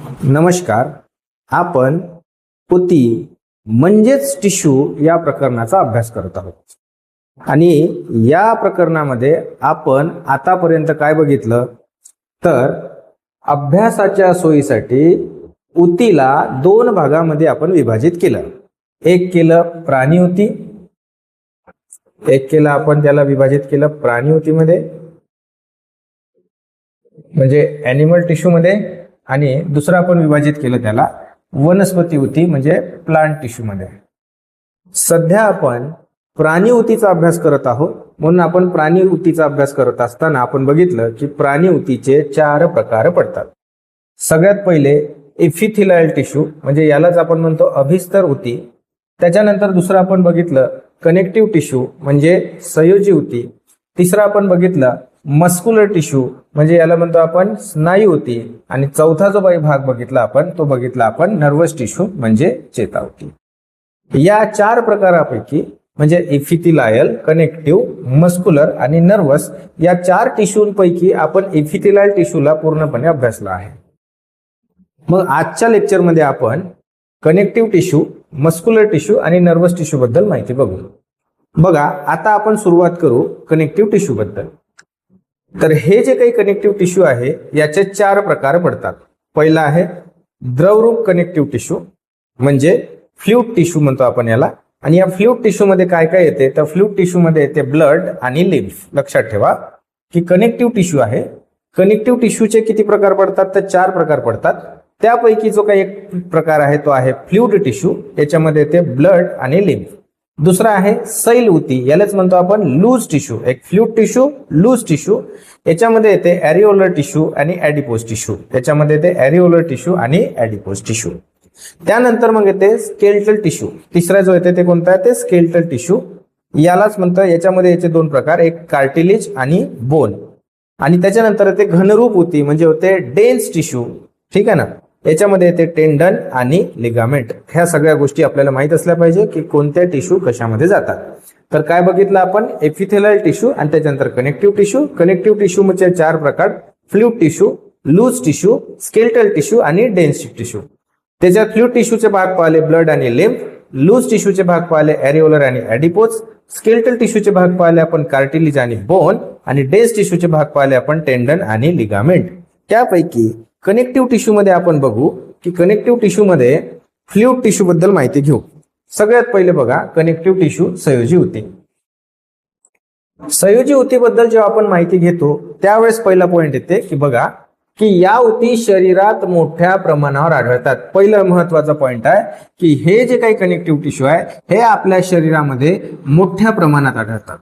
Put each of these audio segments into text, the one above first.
नमस्कार. आपण ऊती म्हणजेच टिश्यू या प्रकरणाचा अभ्यास करत आहोत. आणि या प्रकरणामध्ये आपण आतापर्यंत काय बघितलं तर अभ्यासाच्या सोयीसाठी ऊतीला दोन भागामध्ये आपण विभाजित केलं. एक केलं प्राणी ऊती, एक केलं आपण त्याला विभाजित केलं प्राणी ऊतीमध्ये म्हणजे ॲनिमल टिश्यू मध्ये, आणि दुसरं आपण विभाजित केलं त्याला वनस्पती ऊती म्हणजे प्लांट टिश्यू मध्ये. सध्या आपण प्राणी ऊतीचा अभ्यास करत आहोत. म्हणून आपण प्राणी ऊतीचा अभ्यास करत असताना आपण बघितलं की प्राणी ऊतीचे 4 प्रकार पडतात. सगळ्यात पहिले एपिथेलियल टिश्यू म्हणजे यालाच आपण म्हणतो अभिस्तर ऊती. त्याच्यानंतर दुसरं आपण बघितलं कनेक्टिव्ह टिश्यू म्हणजे संयोजी ऊती. तिसरं आपण बघितलं मस्क्युलर टिश्यू म्हणजे याला म्हणतो आपण स्नायू ऊती. आणि चौथा जो भाग बघितला आपण नर्वस टिश्यू म्हणजे चेताऊती. या 4 प्रकारापैकी म्हणजे एपिथेलियल, कनेक्टिव्ह, मस्क्युलर आणि नर्वस या 4 टिश्यूंपैकी आपण एपिथेलियल टिश्यूला पूर्णपणे अभ्यासला आहे. मग आजच्या लेक्चरमध्ये आपण कनेक्टिव्ह टिश्यू, मस्क्युलर टिश्यू आणि नर्वस टिश्यू बद्दल माहिती बघू. बघा, आता आपण सुरुवात करू कनेक्टिव्ह टिश्यू बद्दल. तर हे जे काही कनेक्टिव्ह टिश्यू आहे याचे 4 प्रकार पडतात. पहिला आहे द्रवरूप कनेक्टिव्ह टिश्यू म्हणजे फ्लुइड टिश्यू म्हणतो आपण याला. आणि या फ्लुइड टिश्यू मध्ये काय काय येते तर फ्लुइड टिश्यू मध्ये येते ब्लड आणि लिम्फ. लक्षात ठेवा की कनेक्टिव्ह टिश्यू आहे. कनेक्टिव्ह टिश्यूचे किती प्रकार पडतात तर 4 प्रकार पडतात. त्यापैकी जो काही एक प्रकार आहे तो आहे फ्लुइड टिश्यू. याच्यामध्ये येते ब्लड आणि लिम्फ. दुसरा आहे सैल ऊती, यालाच म्हणतो आपण लूज टिश्यू. एक फ्लुइड टिश्यू, लूज टिश्यू. याच्यामध्ये येते ॲरिओलर टिश्यू आणि ॲडिपोज टिश्यू. याच्यामध्ये येते ॲरिओलर टिश्यू आणि ॲडिपोज टिश्यू. त्यानंतर मग येते स्केलेटल टिश्यू. तिसरा जो येते ते कोणता आहे ते स्केलेटल टिश्यू. यालाच म्हणतं. याच्यामध्ये याचे 2 प्रकार, एक कार्टिलेज आणि बोन. आणि त्याच्यानंतर येते घनरूप ऊती म्हणजे होते डेन्स टिश्यू. ठीक आहे ना. याच्यामध्ये येते टेंडन आणि लिगामेंट. ह्या सगळ्या गोष्टी आपल्याला माहित असल्या पाहिजे की कोणत्या टिश्यू कशामध्ये जातात. तर काय बघितलं आपण एपिथेलियल टिश्यू आणि त्याच्यानंतर कनेक्टिव्ह टिश्यू. कनेक्टिव्ह टिश्यू मध्ये 4 प्रकार, fluid tissue, loose tissue, skeletal tissue आणि डेन्स टिश्यू. त्याच्यात फ्लुइड टिश्यूचे भाग पाहिले ब्लड आणि लिम्फ, लूज टिश्यूचे भाग पाहिले ॲरिओलर आणि ॲडिपोज, स्केलेटल टिश्यूचे भाग पाहिले आपण कार्टिलेज आणि बोन, आणि डेन्स टिश्यूचे भाग पाहिले आपण टेंडन आणि लिगामेंट. त्यापैकी कनेक्टिव्ह टिश्यू मध्ये आपण बघू की कनेक्टिव्ह टिश्यू मध्ये फ्लुइड टिश्यू बद्दल माहिती घेऊ. सगळ्यात पहिले बघा कनेक्टिव्ह टिश्यू संयोजी ऊती. संयोजी ऊतीबद्दल जेव्हा आपण माहिती घेतो त्यावेळेस पहिला पॉइंट येते की बघा की या ऊती शरीरात मोठ्या प्रमाणावर आढळतात. पहिला महत्वाचा पॉइंट आहे की हे जे काही कनेक्टिव्ह टिश्यू आहे हे आपल्या शरीरामध्ये मोठ्या प्रमाणात आढळतात.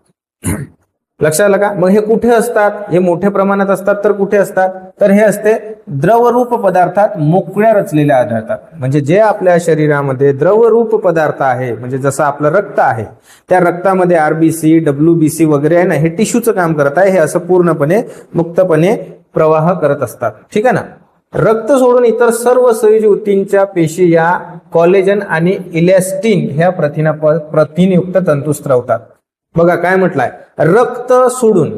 लक्षात आलं का. मग हे कुठे असतात, हे मोठ्या प्रमाणात असतात तर कुठे असतात तर हे असते द्रवरूप पदार्थात मोकळ्या रचलेल्या आढळतात. म्हणजे जे आपल्या शरीरामध्ये द्रवरूप पदार्थ आहे म्हणजे जसं आपलं रक्त आहे त्या रक्तामध्ये आरबीसी, डब्ल्यूबीसी वगैरे आहे ना, हे टिश्यूचं काम करत आहे. हे असं पूर्णपणे मुक्तपणे प्रवाह करत असतात. ठीक आहे ना. रक्त सोडून इतर सर्व संयोजी ऊतींच्या पेशी या कॉलेजन आणि इलॅस्टिन ह्या प्रथिनयुक्त तंतू स्त्रवतात. बघा काय म्हटलंय, रक्त सोडून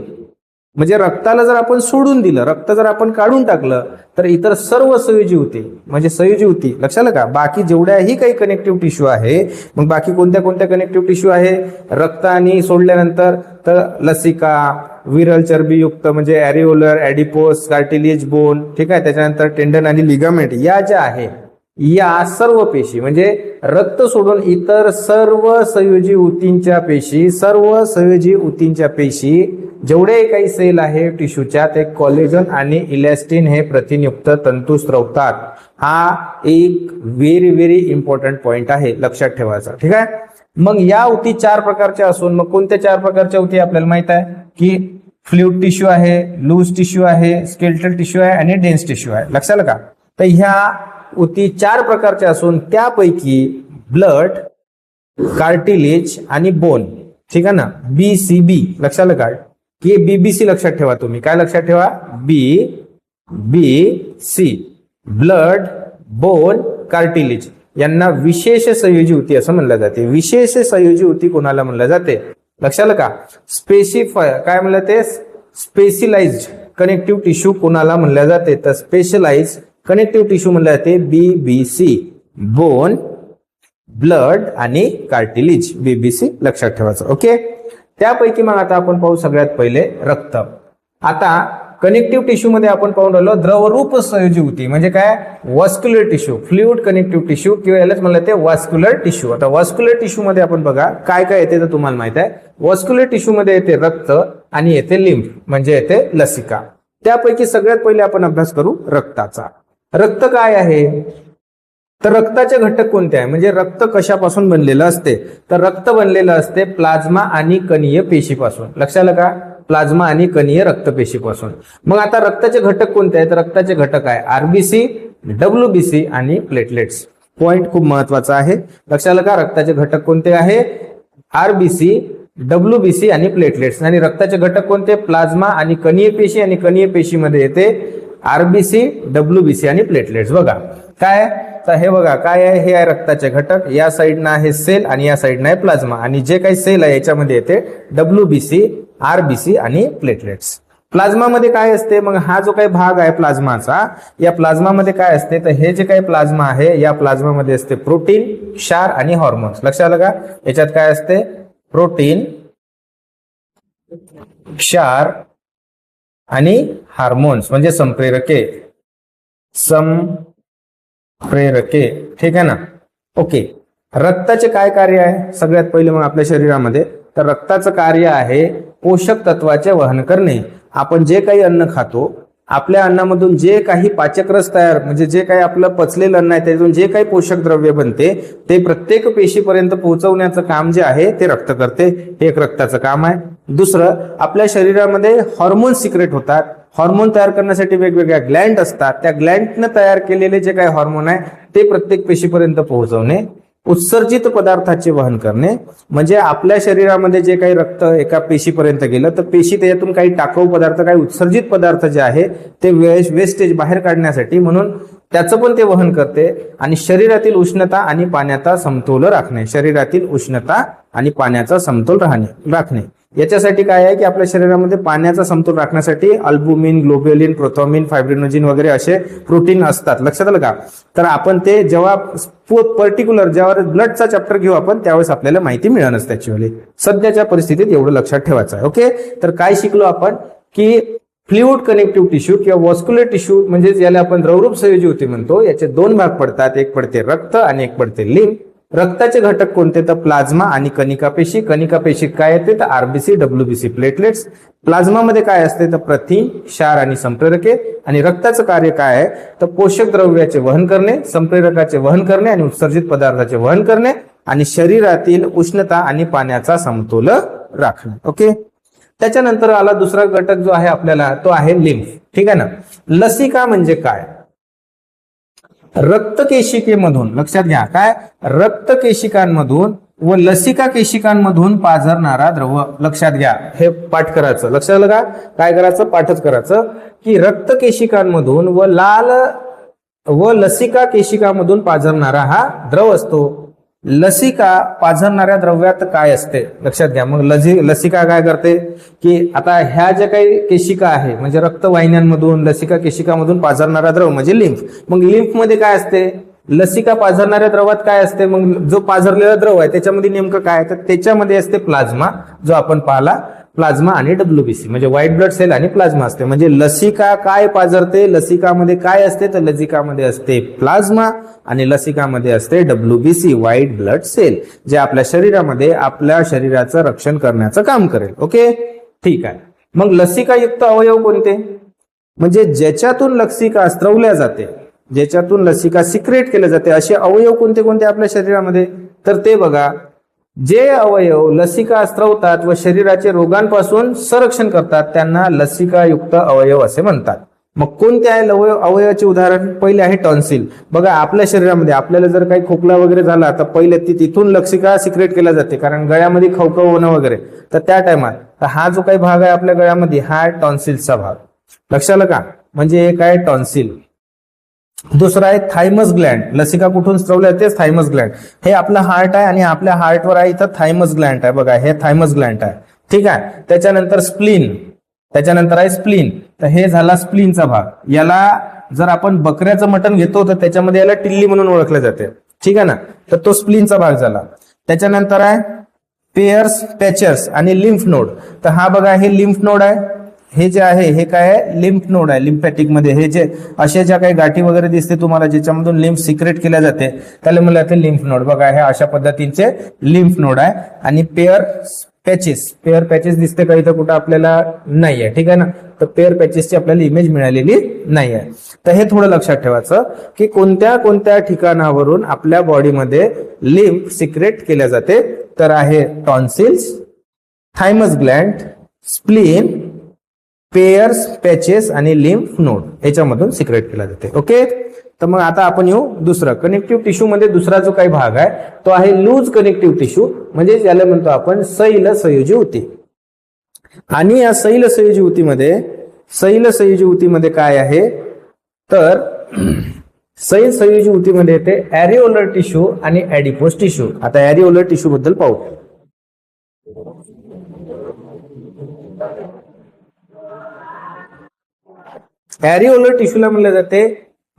म्हणजे रक्ताला जर आपण सोडून दिलं, रक्त जर आपण काढून टाकलं तर इतर सर्व संयोजी ऊती म्हणजे संयोजी ऊती. लक्षात आलं का. बाकी जेवढ्याही काही कनेक्टिव्ह टिश्यू आहे, मग बाकी कोणत्या कोणत्या कनेक्टिव्ह टिश्यू आहे रक्त आणि सोडल्यानंतर तर लसिका, विरल चरबीयुक्त म्हणजे ॲरिओलर, ॲडिपोज, कार्टिलेज, बोन. ठीक आहे. त्याच्यानंतर टेंडन आणि लिगामेंट या ज्या आहे या सर्व पेशी म्हणजे रक्त सोडून इतर सर्व संयोजी ऊतींच्या पेशी, सर्व संयोजी ऊतींच्या पेशी जेवढे काही सेल आहे टिश्यूच्या ते कॉलेजन आणि इलॅस्टिन हे प्रथिनयुक्त तंतू स्त्रवतात. हा एक व्हेरी इम्पॉर्टंट पॉइंट आहे, लक्षात ठेवायचा. ठीक आहे. मग या ऊती 4 प्रकारच्या असून मग कोणत्या 4 प्रकारच्या ऊती आपल्याला माहित आहे की फ्लुइड टिश्यू आहे, लूज टिश्यू आहे, स्केलेटल टिश्यू आहे आणि डेन्स टिश्यू आहे. लक्षात आलं का. तर ह्या ऊती 4 प्रकारच्या असून त्यापैकी ब्लड, कार्टिलेज आणि बोन. ठीक आहे ना. BCB लक्षात आलं का की BBC लक्षात ठेवा तुम्ही. काय लक्षात ठेवा BC ब्लड, बोन, कार्टिलेज यांना विशेष संयोजी ऊती असं म्हणलं जाते. विशेष संयोजी ऊती कोणाला म्हणलं जाते लक्षात आलं का. स्पेसिफाय काय म्हणलं ते स्पेशलाइज्ड कनेक्टिव्ह टिश्यू कोणाला म्हणलं जाते तर स्पेशलाइज्ड कनेक्टिव्ह टिश्यू म्हणलं जाते BBC, बोन, ब्लड आणि कार्टिलेज. BBC लक्षात ठेवायचं. ओके, त्यापैकी मग आता आपण पाहू सगळ्यात पहिले रक्त. आता कनेक्टिव्ह टिश्यू मध्ये आपण पाहून राहिलो द्रवरूप संयोजी ऊती म्हणजे काय, वॉस्क्युलर टिश्यू, फ्लुइड कनेक्टिव्ह टिश्यू किंवा यालाच म्हणलं ते वॉस्क्युलर टिश्यू. आता वॉस्क्युलर टिश्यू मध्ये आपण बघा काय काय येते तर तुम्हाला माहित आहे. वॉस्क्युलर टिश्यू मध्ये येते रक्त आणि येते लिम्फ म्हणजे येते लसिका. त्यापैकी सगळ्यात पहिले आपण अभ्यास करू रक्ताचा. रक्त काय आहे तर रक्ताचे घटक कोणते आहे म्हणजे रक्त कशापासून बनलेलं असते तर रक्त बनलेलं असते प्लाझ्मा आणि कणीय पेशीपासून. लक्षात आलं का, प्लाझ्मा आणि कणीय रक्तपेशीपासून. मग आता रक्ताचे घटक कोणते आहेत तर रक्ताचे घटक आहे RBC, WBC आणि प्लेटलेट्स. पॉइंट खूप महत्वाचा आहे, लक्षात आलं का. रक्ताचे घटक कोणते आहे RBC, WBC आणि प्लेटलेट्स. आणि रक्ताचे घटक कोणते प्लाझ्मा आणि कणीय पेशी, आणि कणीय पेशीमध्ये येते RBC, WBC आणि प्लेटलेट्स. बघा काय तर हे बघा काय आहे, हे आहे रक्ताचे घटक. या साईडनं आहे सेल आणि या साईडनं आहे प्लाझ्मा, आणि जे काही सेल आहे याच्यामध्ये येते WBC, RBC आणि प्लेटलेट्स. प्लाझ्मामध्ये काय असते मग हा जो काही भाग आहे प्लाझ्माचा, या प्लाझ्मामध्ये काय असते तर हे जे काही प्लाझ्मा आहे या प्लाझ्मामध्ये असते प्रोटीन, क्षार आणि हॉर्मोन्स. लक्षात आलं का, याच्यात काय असते प्रोटीन, क्षार आणि हार्मोन्स म्हणजे संप्रेरके. ठीक आहे ना. ओके, रक्ताचे काय कार्य आहे सगळ्यात पहिले मग आपल्या शरीरामध्ये तर रक्ताचं कार्य आहे पोषक तत्वाचे वहन करणे. आपण जे काही अन्न खातो आपल्या अन्नामधून जे काही पाचकरस तयार म्हणजे जे काही आपलं पचलेलं अन्न आहे त्यातून जे काही पोषक द्रव्य बनते ते प्रत्येक पेशीपर्यंत पोहोचवण्याचं काम जे आहे ते रक्त करते. हे एक रक्ताचं काम आहे. दुसरं, आपल्या शरीरामध्ये हॉर्मोन सिक्रेट होतात. हॉर्मोन तयार करण्यासाठी वेगवेगळ्या ग्लँड असतात. त्या ग्लँडने तयार केलेले जे काही हॉर्मोन आहे ते प्रत्येक पेशीपर्यंत पोहोचवणे. उत्सर्जित पदार्थाचे वहन करणे म्हणजे आपल्या शरीरामध्ये जे काही रक्त एका पेशीपर्यंत गेलं तर पेशी त्याच्यातून काही टाकाऊ पदार्थ, काही उत्सर्जित पदार्थ जे आहे ते वेस्टेज बाहेर काढण्यासाठी म्हणून त्याचं पण ते वहन करते. आणि शरीरातील उष्णता आणि पाण्याचा समतोल राखणे, शरीरातील उष्णता आणि पाण्याचा समतोल राखणे. याच्यासाठी काय आहे की आपल्या शरीरामध्ये पाण्याचा समतोल राखण्यासाठी अल्बुमिन, ग्लोब्युलिन, प्रोथॉमिन, फायब्रिनोजिन वगैरे असे प्रोटीन असतात. लक्षात आलं का. तर आपण ते जेव्हा पर्टिक्युलर जेव्हा ब्लडचा चॅप्टर घेऊ आपण त्यावेळेस आपल्याला माहिती मिळेलच त्याची. सध्याच्या परिस्थितीत एवढं लक्षात ठेवायचं आहे. ओके, तर काय शिकलो आपण की फ्लुइड कनेक्टिव्ह टिश्यू किंवा वॉस्क्युलर टिश्यू म्हणजे याला आपण द्रवरूप संयोजी ऊती म्हणतो. याचे दोन भाग पडतात, एक पडते रक्त आणि एक पडते लिम्फ. रक्ताचे घटक कोणते तर प्लाझ्मा आणि कणिका पेशी. कणिका पेशीत काय येते तर RBC, WBC, प्लेटलेट्स. प्लाझ्मामध्ये काय असते तर प्रथिन, क्षार आणि संप्रेरके. आणि रक्ताचं कार्य काय आहे तर पोषक द्रव्याचे वहन करणे, संप्रेरकाचे वहन करणे आणि उत्सर्जित पदार्थाचे वहन करणे आणि शरीरातील उष्णता आणि पाण्याचा समतोल राखणे. ओके, त्याच्यानंतर आला दुसरा घटक जो आहे आपल्याला तो आहे लिम्फ. ठीक आहे ना. लसिका म्हणजे काय, रक्तकेशिकेमधून, लक्षात घ्या काय, रक्तकेशिकांमधून व लसिका केशिकांमधून पाझरणारा द्रव. लक्षात घ्या, हे पाठ करायचं. लक्षात आलं का, काय करायचं पाठच करायचं की रक्तकेशिकांमधून व लसिका केशिकामधून पाझरणारा हा द्रव असतो. लसिका पाझरणाऱ्या द्रव्यात काय असते लक्षात घ्या. मग लसिका काय करते की आता ह्या ज्या काही केशिका आहे म्हणजे रक्तवाहिन्यांमधून लसिका केशिकामधून पाझरणारा द्रव म्हणजे लिम्फ. मग लिम्फ मध्ये काय असते, लसिका पाझरणाऱ्या द्रवात काय असते, मग जो पाझरलेला द्रव आहे त्याच्यामध्ये नेमकं काय तर त्याच्यामध्ये असते प्लाझ्मा, जो आपण पाहिला प्लाझ्मा आणि WBC म्हणजे व्हाईट ब्लड सेल आणि प्लाझ्मा असते. म्हणजे लसिका काय पाझरते, लसिकामध्ये काय असते तर लसिकामध्ये असते प्लाझ्मा आणि लसिकामध्ये असते WBC व्हाईट ब्लड सेल, जे आपल्या शरीरामध्ये आपल्या शरीराचं रक्षण करण्याचं काम करेल. ओके, ठीक आहे. मग लसिकायुक्त अवयव कोणते म्हणजे ज्याच्यातून लसिका स्त्रवल्या जाते, ज्याच्यातून लसिका सिक्रेट केल्या जाते असे अवयव कोणते कोणते आपल्या शरीरामध्ये तर ते बघा, जे अवयव लसिका स्त्रवतात व शरीराचे रोगांपासून संरक्षण करतात त्यांना लसिकायुक्त अवयव असे म्हणतात. मग कोणते आहे अवयवाचे उदाहरण, पहिले आहे टॉन्सिल. बघा आपल्या शरीरामध्ये आपल्याला जर काही खोकला वगैरे झाला तर पहिले तिथून लसिका सिक्रेट केल्या जाते कारण गळ्यामध्ये खवखव होणं वगैरे, तर त्या टायमात हा जो काही भाग आहे आपल्या गळ्यामध्ये हा टॉन्सिलचा भाग. लक्षात आलं का, म्हणजे एक आहे टॉन्सिल. दुसरा आहे थायमस ग्लँड. लसिका कुठून स्त्रवल्या जाते, थायमस ग्लँड. हे आपलं हार्ट आहे आणि आपल्या हार्टवर आहे इथं थायमस ग्लँड आहे. बघा हे थायमस ग्लँड आहे. ठीक आहे. त्याच्यानंतर स्प्लीन, त्याच्यानंतर आहे स्प्लीन. तर हे झाला स्प्लीनचा भाग. याला जर आपण बकऱ्याचं मटण घेतो तर त्याच्यामध्ये याला टिल्ली म्हणून ओळखलं जाते, ठीक आहे ना. तर तो स्प्लीनचा भाग झाला. त्याच्यानंतर आहे पेयर्स, पॅचर्स आणि लिम्फ नोड. तर हा बघा हे लिम्फ नोड आहे, हे जे आहे हे काय आहे, लिम्फ नोड आहे. लिम्फॅटिक मध्ये हे जे अशा ज्या काही गाठी वगैरे दिसते तुम्हाला ज्याच्यामधून लिम्फ सिक्रेट केल्या जाते त्याला म्हणलं जाते लिम्फ नोड. बघा हे अशा पद्धतीचे लिम्फ नोड आहे. आणि पेयर पॅचेस दिसते का इथं कुठं आपल्याला नाही आहे, ठीक आहे ना. तर पेयर पॅचेसची आपल्याला इमेज मिळालेली नाही आहे. तर हे थोडं लक्षात ठेवायचं की कोणत्या कोणत्या ठिकाणावरून आपल्या बॉडीमध्ये लिम्फ सिक्रेट केल्या जाते. तर आहे tonsils, thymus Gland, spleen, pairs, patches आणि लिम्फ नोड याच्यामधून सिक्रेट केला जाते. ओके. तर मग आता आपण येऊ दुसरं कनेक्टिव्ह टिश्यू मध्ये दुसरा जो काही भाग आहे तो आहे लूज कनेक्टिव्ह टिश्यू, म्हणजे ज्याला म्हणतो आपण सैल संयोजी ऊती. आणि या सैल संयोजी ऊतीमध्ये काय आहे तर सैल संयोजी ऊतीमध्ये येते ॲरिओलर टिश्यू आणि ॲडिपोस टिश्यू. आता ॲरिओलर टिश्यू बद्दल पाहू. ॲरिओलर टिश्यूला म्हणलं जाते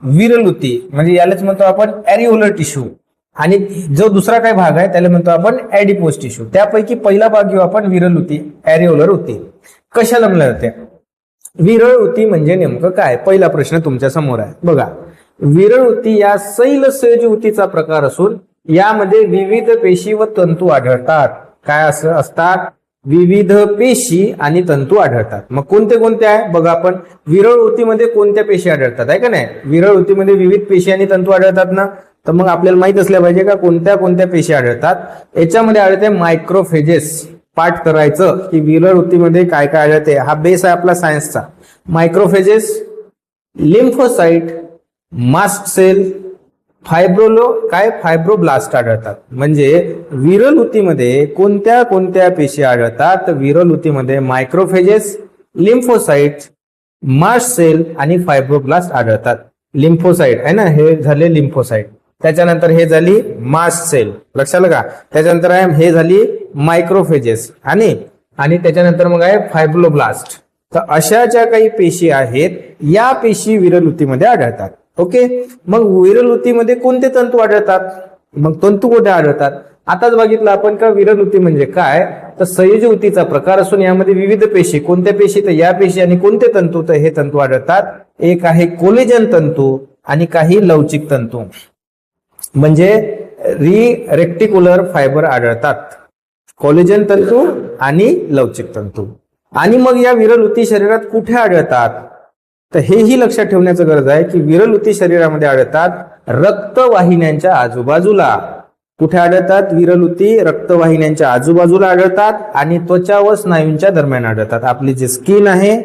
विरल ऊती, म्हणजे यालाच म्हणतो आपण ॲरिओलर टिश्यू. आणि जो दुसरा काही भाग आहे त्याला म्हणतो आपण ॲडिपोस टिश्यू. त्यापैकी पहिला भाग घेऊ आपण विरल ऊती, ॲरिओलर ऊती. कशाला म्हणलं जाते विरळ ऊती म्हणजे नेमकं काय, पहिला प्रश्न तुमच्या समोर आहे. बघा विरळ ऊती या सैल संयोजी ऊतीचा प्रकार असून यामध्ये विविध पेशी व तंतू आढळतात. काय असं असतात, विविध पेशी आणि तंतू आढळतात. मग कोणते कोणते आहे बघा आपण. विरळ ऊतीमध्ये कोणत्या पेशी आढळतात आहे का नाही, विरळ ऊतीमध्ये विविध पेशी आणि तंतू आढळतात ना. तर मग आपल्याला माहित असल्या पाहिजे का कोणत्या कोणत्या पेशी आढळतात. याच्यामध्ये आढळते मायक्रोफेजेस. पाठ करायचं की विरळ ऊतीमध्ये काय काय आढळते, हा बेस आहे आपला सायन्सचा. मायक्रोफेजेस, लिम्फोसाइट, मास्ट सेल, फायब्रोब्लास्ट आढळतात. म्हणजे विरल ऊतीमध्ये कोणत्या कोणत्या पेशी आढळतात तर विरल ऊतीमध्ये मायक्रोफेजेस, लिम्फोसाइट, मास्ट सेल आणि फायब्रोब्लास्ट आढळतात. लिम्फोसाइट आहे ना, हे झाले लिम्फोसाइट. त्याच्यानंतर हे झाली मास्ट सेल, लक्षात का. त्याच्यानंतर आहे हे झाली मायक्रोफेजेस आणि त्याच्यानंतर मग आहे फायब्रोब्लास्ट. तर अशा ज्या काही पेशी आहेत या पेशी विरल ऊतीमध्ये आढळतात. ओके. मग विरल ऊतीमध्ये कोणते तंतू आढळतात, मग तंतू कुठे आढळतात. आताच बघितलं आपण का विरल ऊती म्हणजे काय तर संयोजी ऊतीचा प्रकार असून यामध्ये विविध पेशी, कोणत्या पेशी तर या पेशी आणि कोणते तंतू तर हे तंतू आढळतात. एक आहे कोलेजन तंतू आणि काही लवचिक तंतू, म्हणजे रेक्टिक्युलर फायबर आढळतात. कोलेजन तंतू आणि लवचिक तंतू. आणि मग या विरल ऊती शरीरात कुठे आढळतात तर हेही लक्षात ठेवण्याची गरज आहे की विरल ऊती शरीरामध्ये आढळतात रक्तवाहिन्यांच्या आजूबाजूला. कुठे आढळतात विरल ऊती, रक्तवाहिन्यांच्या आजूबाजूला आढळतात आणि त्वचा व स्नायूंच्या दरम्यान आढळतात. आपली जे स्किन आहे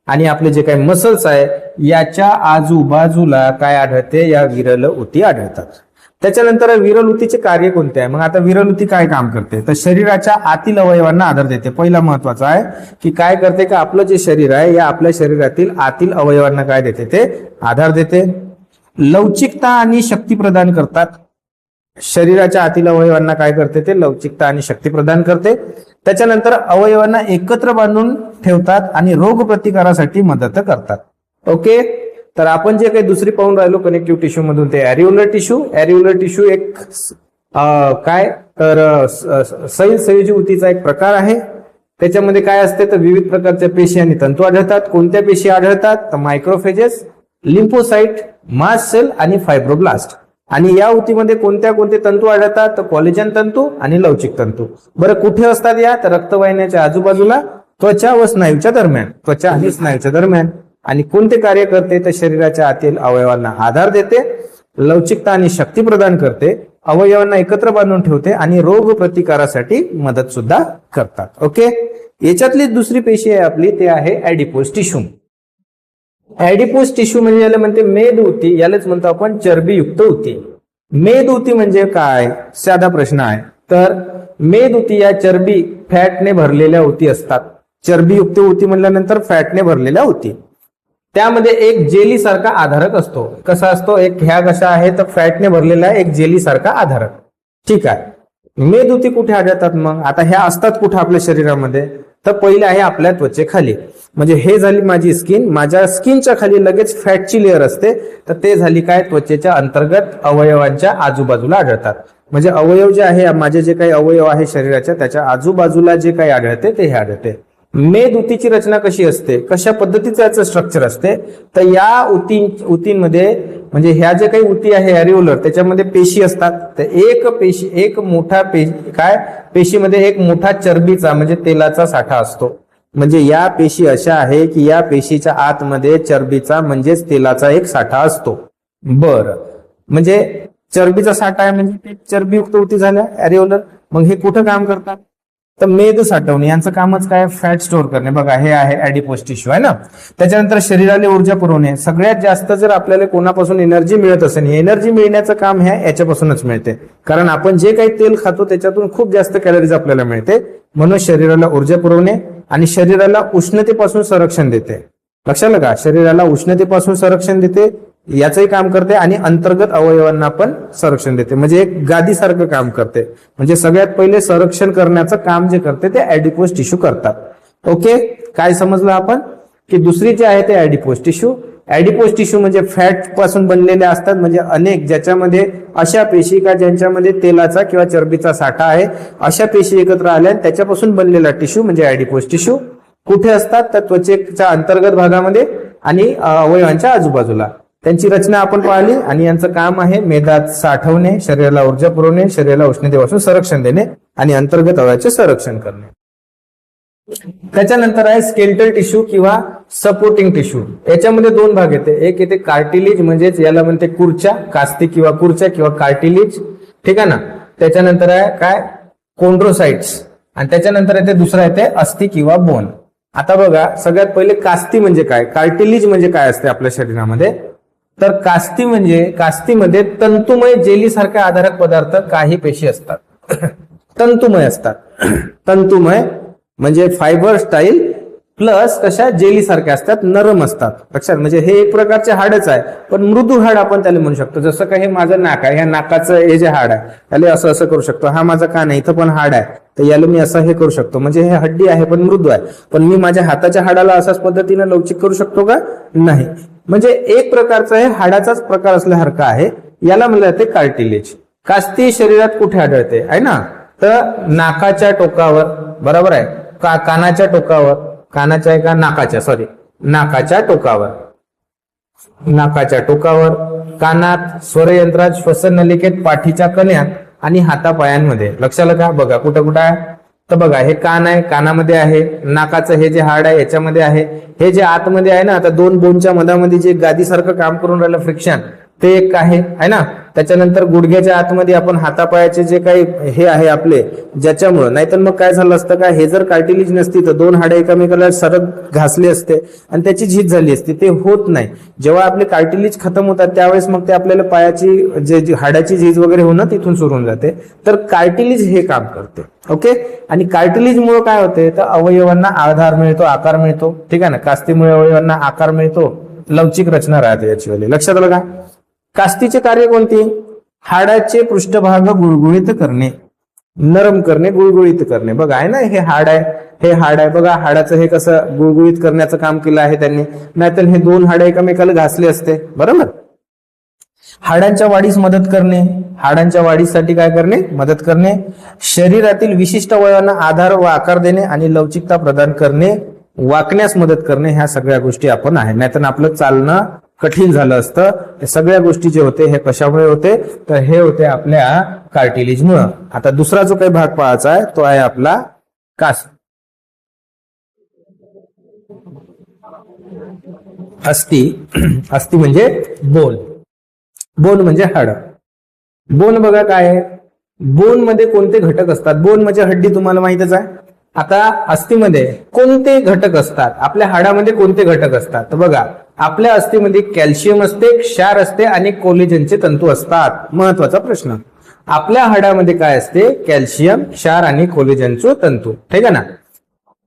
आणि आपले जे काही मसल्स आहे याच्या आजूबाजूला काय आढळते, या विरल ऊती आढळतात. त्याच्यानंतर विरल ऊतीचे कार्य कोणते आहे. मग आता विरल ऊती काय काम करते तर शरीराच्या आतील अवयवांना आधार देते. पहिला महत्वाचा आहे की काय करते का आपलं जे शरीर आहे या आपल्या शरीरातील आतील अवयवांना काय देते ते आधार देते. लवचिकता आणि शक्ती प्रदान करतात. शरीराच्या आतील अवयवांना काय करते ते लवचिकता आणि शक्ती प्रदान करते. त्याच्यानंतर अवयवांना एकत्र बांधून ठेवतात आणि रोग प्रतिकारासाठी मदत करतात. ओके. तर आपण जे काही दुसरी पाहून राहिलो कनेक्टिव्ह टिश्यू मधून ते ॲरिओलर टिश्यू. ॲरिओलर टिश्यू एक काय तर सैल संयोजी ऊतीचा एक प्रकार आहे. त्याच्यामध्ये काय असते तर विविध प्रकारच्या पेशी आणि तंतू आढळतात. कोणत्या पेशी आढळतात तर मायक्रोफेजेस, लिम्फोसाइट, मास्ट सेल आणि फायब्रोब्लास्ट. आणि या ऊतीमध्ये कोणत्या कोणते तंतू आढळतात तर कोलेजन तंतू आणि लवचिक तंतू. बरं कुठे असतात या तर रक्तवाहिन्याच्या आजूबाजूला, त्वचा व स्नायूच्या दरम्यान, त्वचा आणि स्नायूच्या दरम्यान. आणि कोणते कार्य करते तर शरीराच्या आतील अवयवांना आधार देते, लवचिकता आणि शक्ती प्रदान करते, अवयवांना एकत्र बांधून ठेवते आणि रोग प्रतिकारासाठी मदत सुद्धा करतात. ओके. याच्यातली दुसरी पेशी आहे आपली ते आहे ॲडिपोस टिश्यू. ॲडिपोस टिश्यू म्हणजे याला म्हणते मेद ऊती, यालाच म्हणतो आपण चरबीयुक्त ऊती. मेद ऊती म्हणजे काय साधा प्रश्न आहे. तर मेद ऊती या चरबी फॅटने भरलेल्या ऊती असतात. चरबीयुक्त ऊती म्हणल्यानंतर फॅटने भरलेल्या ऊती. त्यामध्ये एक जेली सारखा आधारक असतो. कसा असतो, एक ह्या कशा आहे तर फॅटने भरलेला एक जेली सारखा आधारक. ठीक आहे. मेद ऊती कुठे आढळतात मग आता ह्या असतात कुठे आपल्या शरीरामध्ये तर पहिले आहे आपल्या त्वचेखाली, म्हणजे हे झाली माझी स्किन, माझ्या स्किनच्या खाली लगेच फॅटची लेअर असते, तर ते झाली काय, त्वचेच्या अंतर्गत अवयवांच्या आजूबाजूला आढळतात. म्हणजे अवयव जे आहे, माझे जे काही अवयव आहे शरीराच्या, त्याच्या आजूबाजूला जे काही आढळते ते हे आढळते. मेद ऊतीची रचना कशी असते, कशा पद्धतीचं याचं स्ट्रक्चर असते, तर या ऊतींमध्ये म्हणजे ह्या जे काही ऊती आहे ॲरिओलर, त्याच्यामध्ये पेशी असतात. तर एक मोठा पेशीमध्ये एक मोठा चरबीचा म्हणजे तेलाचा साठा असतो. म्हणजे या पेशी अशा आहे की या पेशीच्या आतमध्ये चरबीचा म्हणजेच तेलाचा एक साठा असतो. बरं, म्हणजे चरबीचा साठा आहे म्हणजे ते चरबीयुक्त ऊती झाल्या ॲरिओलर. मग हे कुठं काम करतात, तर मेद साठवणे यांचं कामच काय, फॅट स्टोअर करणे. बघा हे आहे ॲडिपोज टिश्यू आहे ना. त्याच्यानंतर शरीराला ऊर्जा पुरवणे. सगळ्यात जास्त जर आपल्याला कोणापासून एनर्जी मिळत असेल, एनर्जी मिळण्याचं काम याच्यापासूनच मिळते, कारण आपण जे काही तेल खातो त्याच्यातून खूप जास्त कॅलरीज आपल्याला मिळते. म्हणून शरीराला ऊर्जा पुरवणे आणि शरीराला उष्णतेपासून संरक्षण देते. लक्षात आलं का, शरीराला उष्णतेपासून संरक्षण देते याचंही काम करते आणि अंतर्गत अवयवांना पण संरक्षण देते. म्हणजे एक गादीसारखं काम करते. म्हणजे सगळ्यात पहिले संरक्षण करण्याचं काम जे करते ते ॲडिपोज टिश्यू करतात. ओके, काय समजलं आपण, की दुसरी जे आहे ते ॲडिपोज टिश्यू. ॲडिपोज टिश्यू म्हणजे फॅट पासून बनलेले असतात, म्हणजे अनेक, ज्याच्यामध्ये अशा पेशी का ज्यांच्यामध्ये तेलाचा किंवा चरबीचा साठा आहे, अशा पेशी एकत्र आल्या त्याच्यापासून बनलेला टिश्यू म्हणजे ॲडिपोज टिश्यू. कुठे असतात, तर त्वचेच्या अंतर्गत भागामध्ये आणि अवयवांच्या आजूबाजूला. त्यांची रचना आपण पाहिली आणि यांचं काम आहे मेदात साठवणे, शरीराला ऊर्जा पुरवणे, शरीराला उष्णतेपासून संरक्षण देणे आणि अंतर्गत अवयवाचे संरक्षण करणे. त्याच्यानंतर आहे स्केलेटल टिश्यू किंवा सपोर्टिंग टिश्यू. याच्यामध्ये दोन भाग येते. एक येते कार्टिलेज, म्हणजेच याला म्हणते कुर्च्या, कास्ती किंवा कुर्च्या किंवा कार्टिलेज, ठीक आहे ना. त्याच्यानंतर आहे काय, कोंड्रोसाइट्स, आणि त्याच्यानंतर येते दुसरा येते अस्थि किंवा बोन. आता बघा, सगळ्यात पहिले कास्ती म्हणजे काय, कार्टिलेज म्हणजे काय असते आपल्या शरीरामध्ये, तर कास्तीमध्ये तंतुमय जेली सारख्या आधारक पदार्थ काही पेशी असतात. तंतुमय असतात. तंतुमय म्हणजे फायबर स्टाईल प्लस कशा जेली सारख्या असतात, नरम असतात. लक्षात, म्हणजे हे एक प्रकारचे हाडच आहे, पण मृदू हाड आपण त्याला म्हणू शकतो. जसं का हे माझं नाक आहे, ह्या नाकाचं हे जे हाड आहे त्याला असं असं करू शकतो. हा माझा कान आहे, इथं पण हाड आहे, तर याला मी असं हे करू शकतो. म्हणजे हे हड्डी आहे पण मृदू आहे. पण मी माझ्या हाताच्या हाडाला अशाच पद्धतीने लवचिक करू शकतो का, नाही. म्हणजे एक प्रकारचा हे हाडाचाच प्रकार असल्यासारखा आहे, याला म्हणलं जाते कार्टिलेज. कास्ती शरीरात कुठे आढळते आहे ना, तर नाकाच्या टोकावर, बरोबर आहे, कानाच्या टोकावर, कानाच्या आहे का, नाकाच्या टोकावर, कानात, स्वरयंत्रात, श्वसननलिकेत, पाठीच्या कण्यात आणि हातापायांमध्ये. लक्षात का, बघा कुठं कुठं आहे, तर बघा हे कान आहे, कानामध्ये आहे. नाकाचं हे जे हाड आहे याच्यामध्ये आहे. हे जे आतमध्ये आहे ना, आता दोन बोनच्या मधामध्ये जे गादीसारखं काम करून राहिलं फ्रिक्शन, ते एक आहे ना. त्याच्यानंतर गुडघ्याच्या आतमध्ये आपण हातापायाचे जे काही हे आहे आपले, ज्याच्यामुळं, नाहीतर मग काय झालं असतं का, हे जर कार्टिलेज नसती तर दोन हाडं एकमेकाला सरक घासले असते आणि त्याची झीज झाली असती. ते होत नाही. जेव्हा आपले कार्टिलेज खतम होतात त्यावेळेस मग ते आपल्याला पायाची जे हाडाची झीज वगैरे होणं तिथून सुरू होऊन जाते. तर कार्टिलेज हे काम करते. ओके, आणि कार्टिलेज मुळे काय होते, तर अवयवांना आधार मिळतो, आकार मिळतो, ठीक आहे ना. कास्तीमुळे अवयवांना आकार मिळतो, लवचिक रचना राहते याची वाली. लक्षात आलं का. कास्तीचे कार्य कोणती, हाडाचे पृष्ठभाग गुळगुळीत करणे, नरम करणे, गुळगुळीत करणे. बघा आहे ना, हे हाड आहे, बघा हाडाचं हे कसं गुळगुळीत करण्याचं काम केलं आहे त्यांनी, नाहीतर हे दोन हाडं एकमेकाला घासले असते, बरोबर. हाडांच्या वाढीस मदत करणे, हाडांच्या वाढीसाठी काय करणे, मदत करणे. शरीरातील विशिष्ट अवयवांना आधार व आकार देणे आणि लवचिकता प्रदान करणे, वाकण्यास मदत करणे. ह्या सगळ्या गोष्टी आपण आहे, नाहीतर आपलं चालणं कठीण झालं असतं. हे सगळ्या गोष्टी जे होते हे कशामुळे होते, तर हे होते आपल्या कार्टिलेजमुळं. आता दुसरा जो काही भाग पाहायचा आहे तो आहे आपला अस्थि म्हणजे बोन म्हणजे हाड. बोन बघा काय आहे, बोन मध्ये कोणते घटक असतात. बोन म्हणजे हड्डी, तुम्हाला माहितच आहे. आता अस्थिमध्ये कोणते घटक असतात, आपल्या हाडामध्ये कोणते घटक असतात, तर बघा आपल्या अस्थिमध्ये कॅल्शियम असते, क्षार असते आणि कोलेजनचे तंतू असतात. महत्वाचा प्रश्न, आपल्या हाडामध्ये काय असते, कॅल्शियम, क्षार आणि कोलेजनचे तंतू, ठीक आहे ना.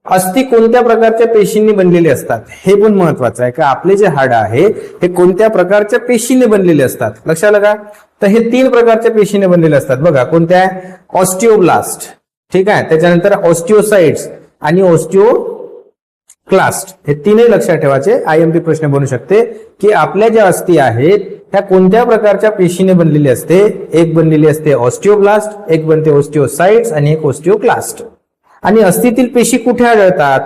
अस्थि कोणत्या प्रकारच्या पेशींनी बनलेले असतात, हे पण महत्वाचं आहे. का आपले जे हाड आहे हे कोणत्या प्रकारच्या पेशीने बनलेले असतात, लक्षात आलं का. तर हे 3 प्रकारच्या पेशीने बनलेले असतात. बघा कोणत्या, ऑस्टिओब्लास्ट, ठीक आहे. त्याच्यानंतर ऑस्टिओसाइट्स आणि ऑस्टिओक्लास्ट. हे तीनही लक्षात ठेवायचे. IMP प्रश्न बनू शकते की आपल्या ज्या अस्थी आहेत त्या कोणत्या प्रकारच्या पेशीने बनलेली असते. एक बनलेली असते ऑस्टिओब्लास्ट, एक बनते ऑस्टिओसाइट्स आणि एक ऑस्टिओक्लास्ट. आणि अस्थीतील पेशी कुठे आढळतात,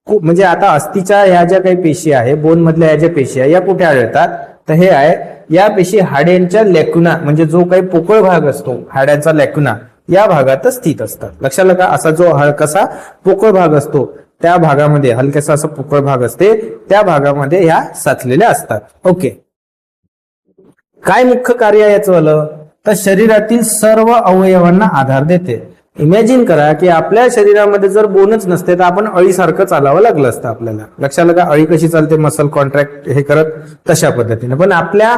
म्हणजे आता अस्थीच्या ह्या ज्या काही पेशी आहे, बोन मधल्या या ज्या पेशी आहे या कुठे आढळतात, तर हे आहे या पेशी हाड्यांच्या लॅक्युना म्हणजे जो काही पोकळ भाग असतो हाड्यांचा लॅक्युना या भागातच स्थित असतात. लक्षात आलं का. असा जो हलकासा पोकळ भाग असतो त्या भागामध्ये, हलकासा असा पोकळ भाग असते त्या भागामध्ये ह्या साचलेल्या असतात. ओके. काय मुख्य कार्य याचं आलं तर शरीरातील सर्व अवयवांना आधार देते. इमॅजिन करा की आपल्या शरीरामध्ये जर बोनच नसते तर आपण अळीसारखं चालावं लागलं असतं आपल्याला. लक्षात आलं का. अळी कशी चालते मसल कॉन्ट्रॅक्ट हे करत तशा पद्धतीने. पण आपल्या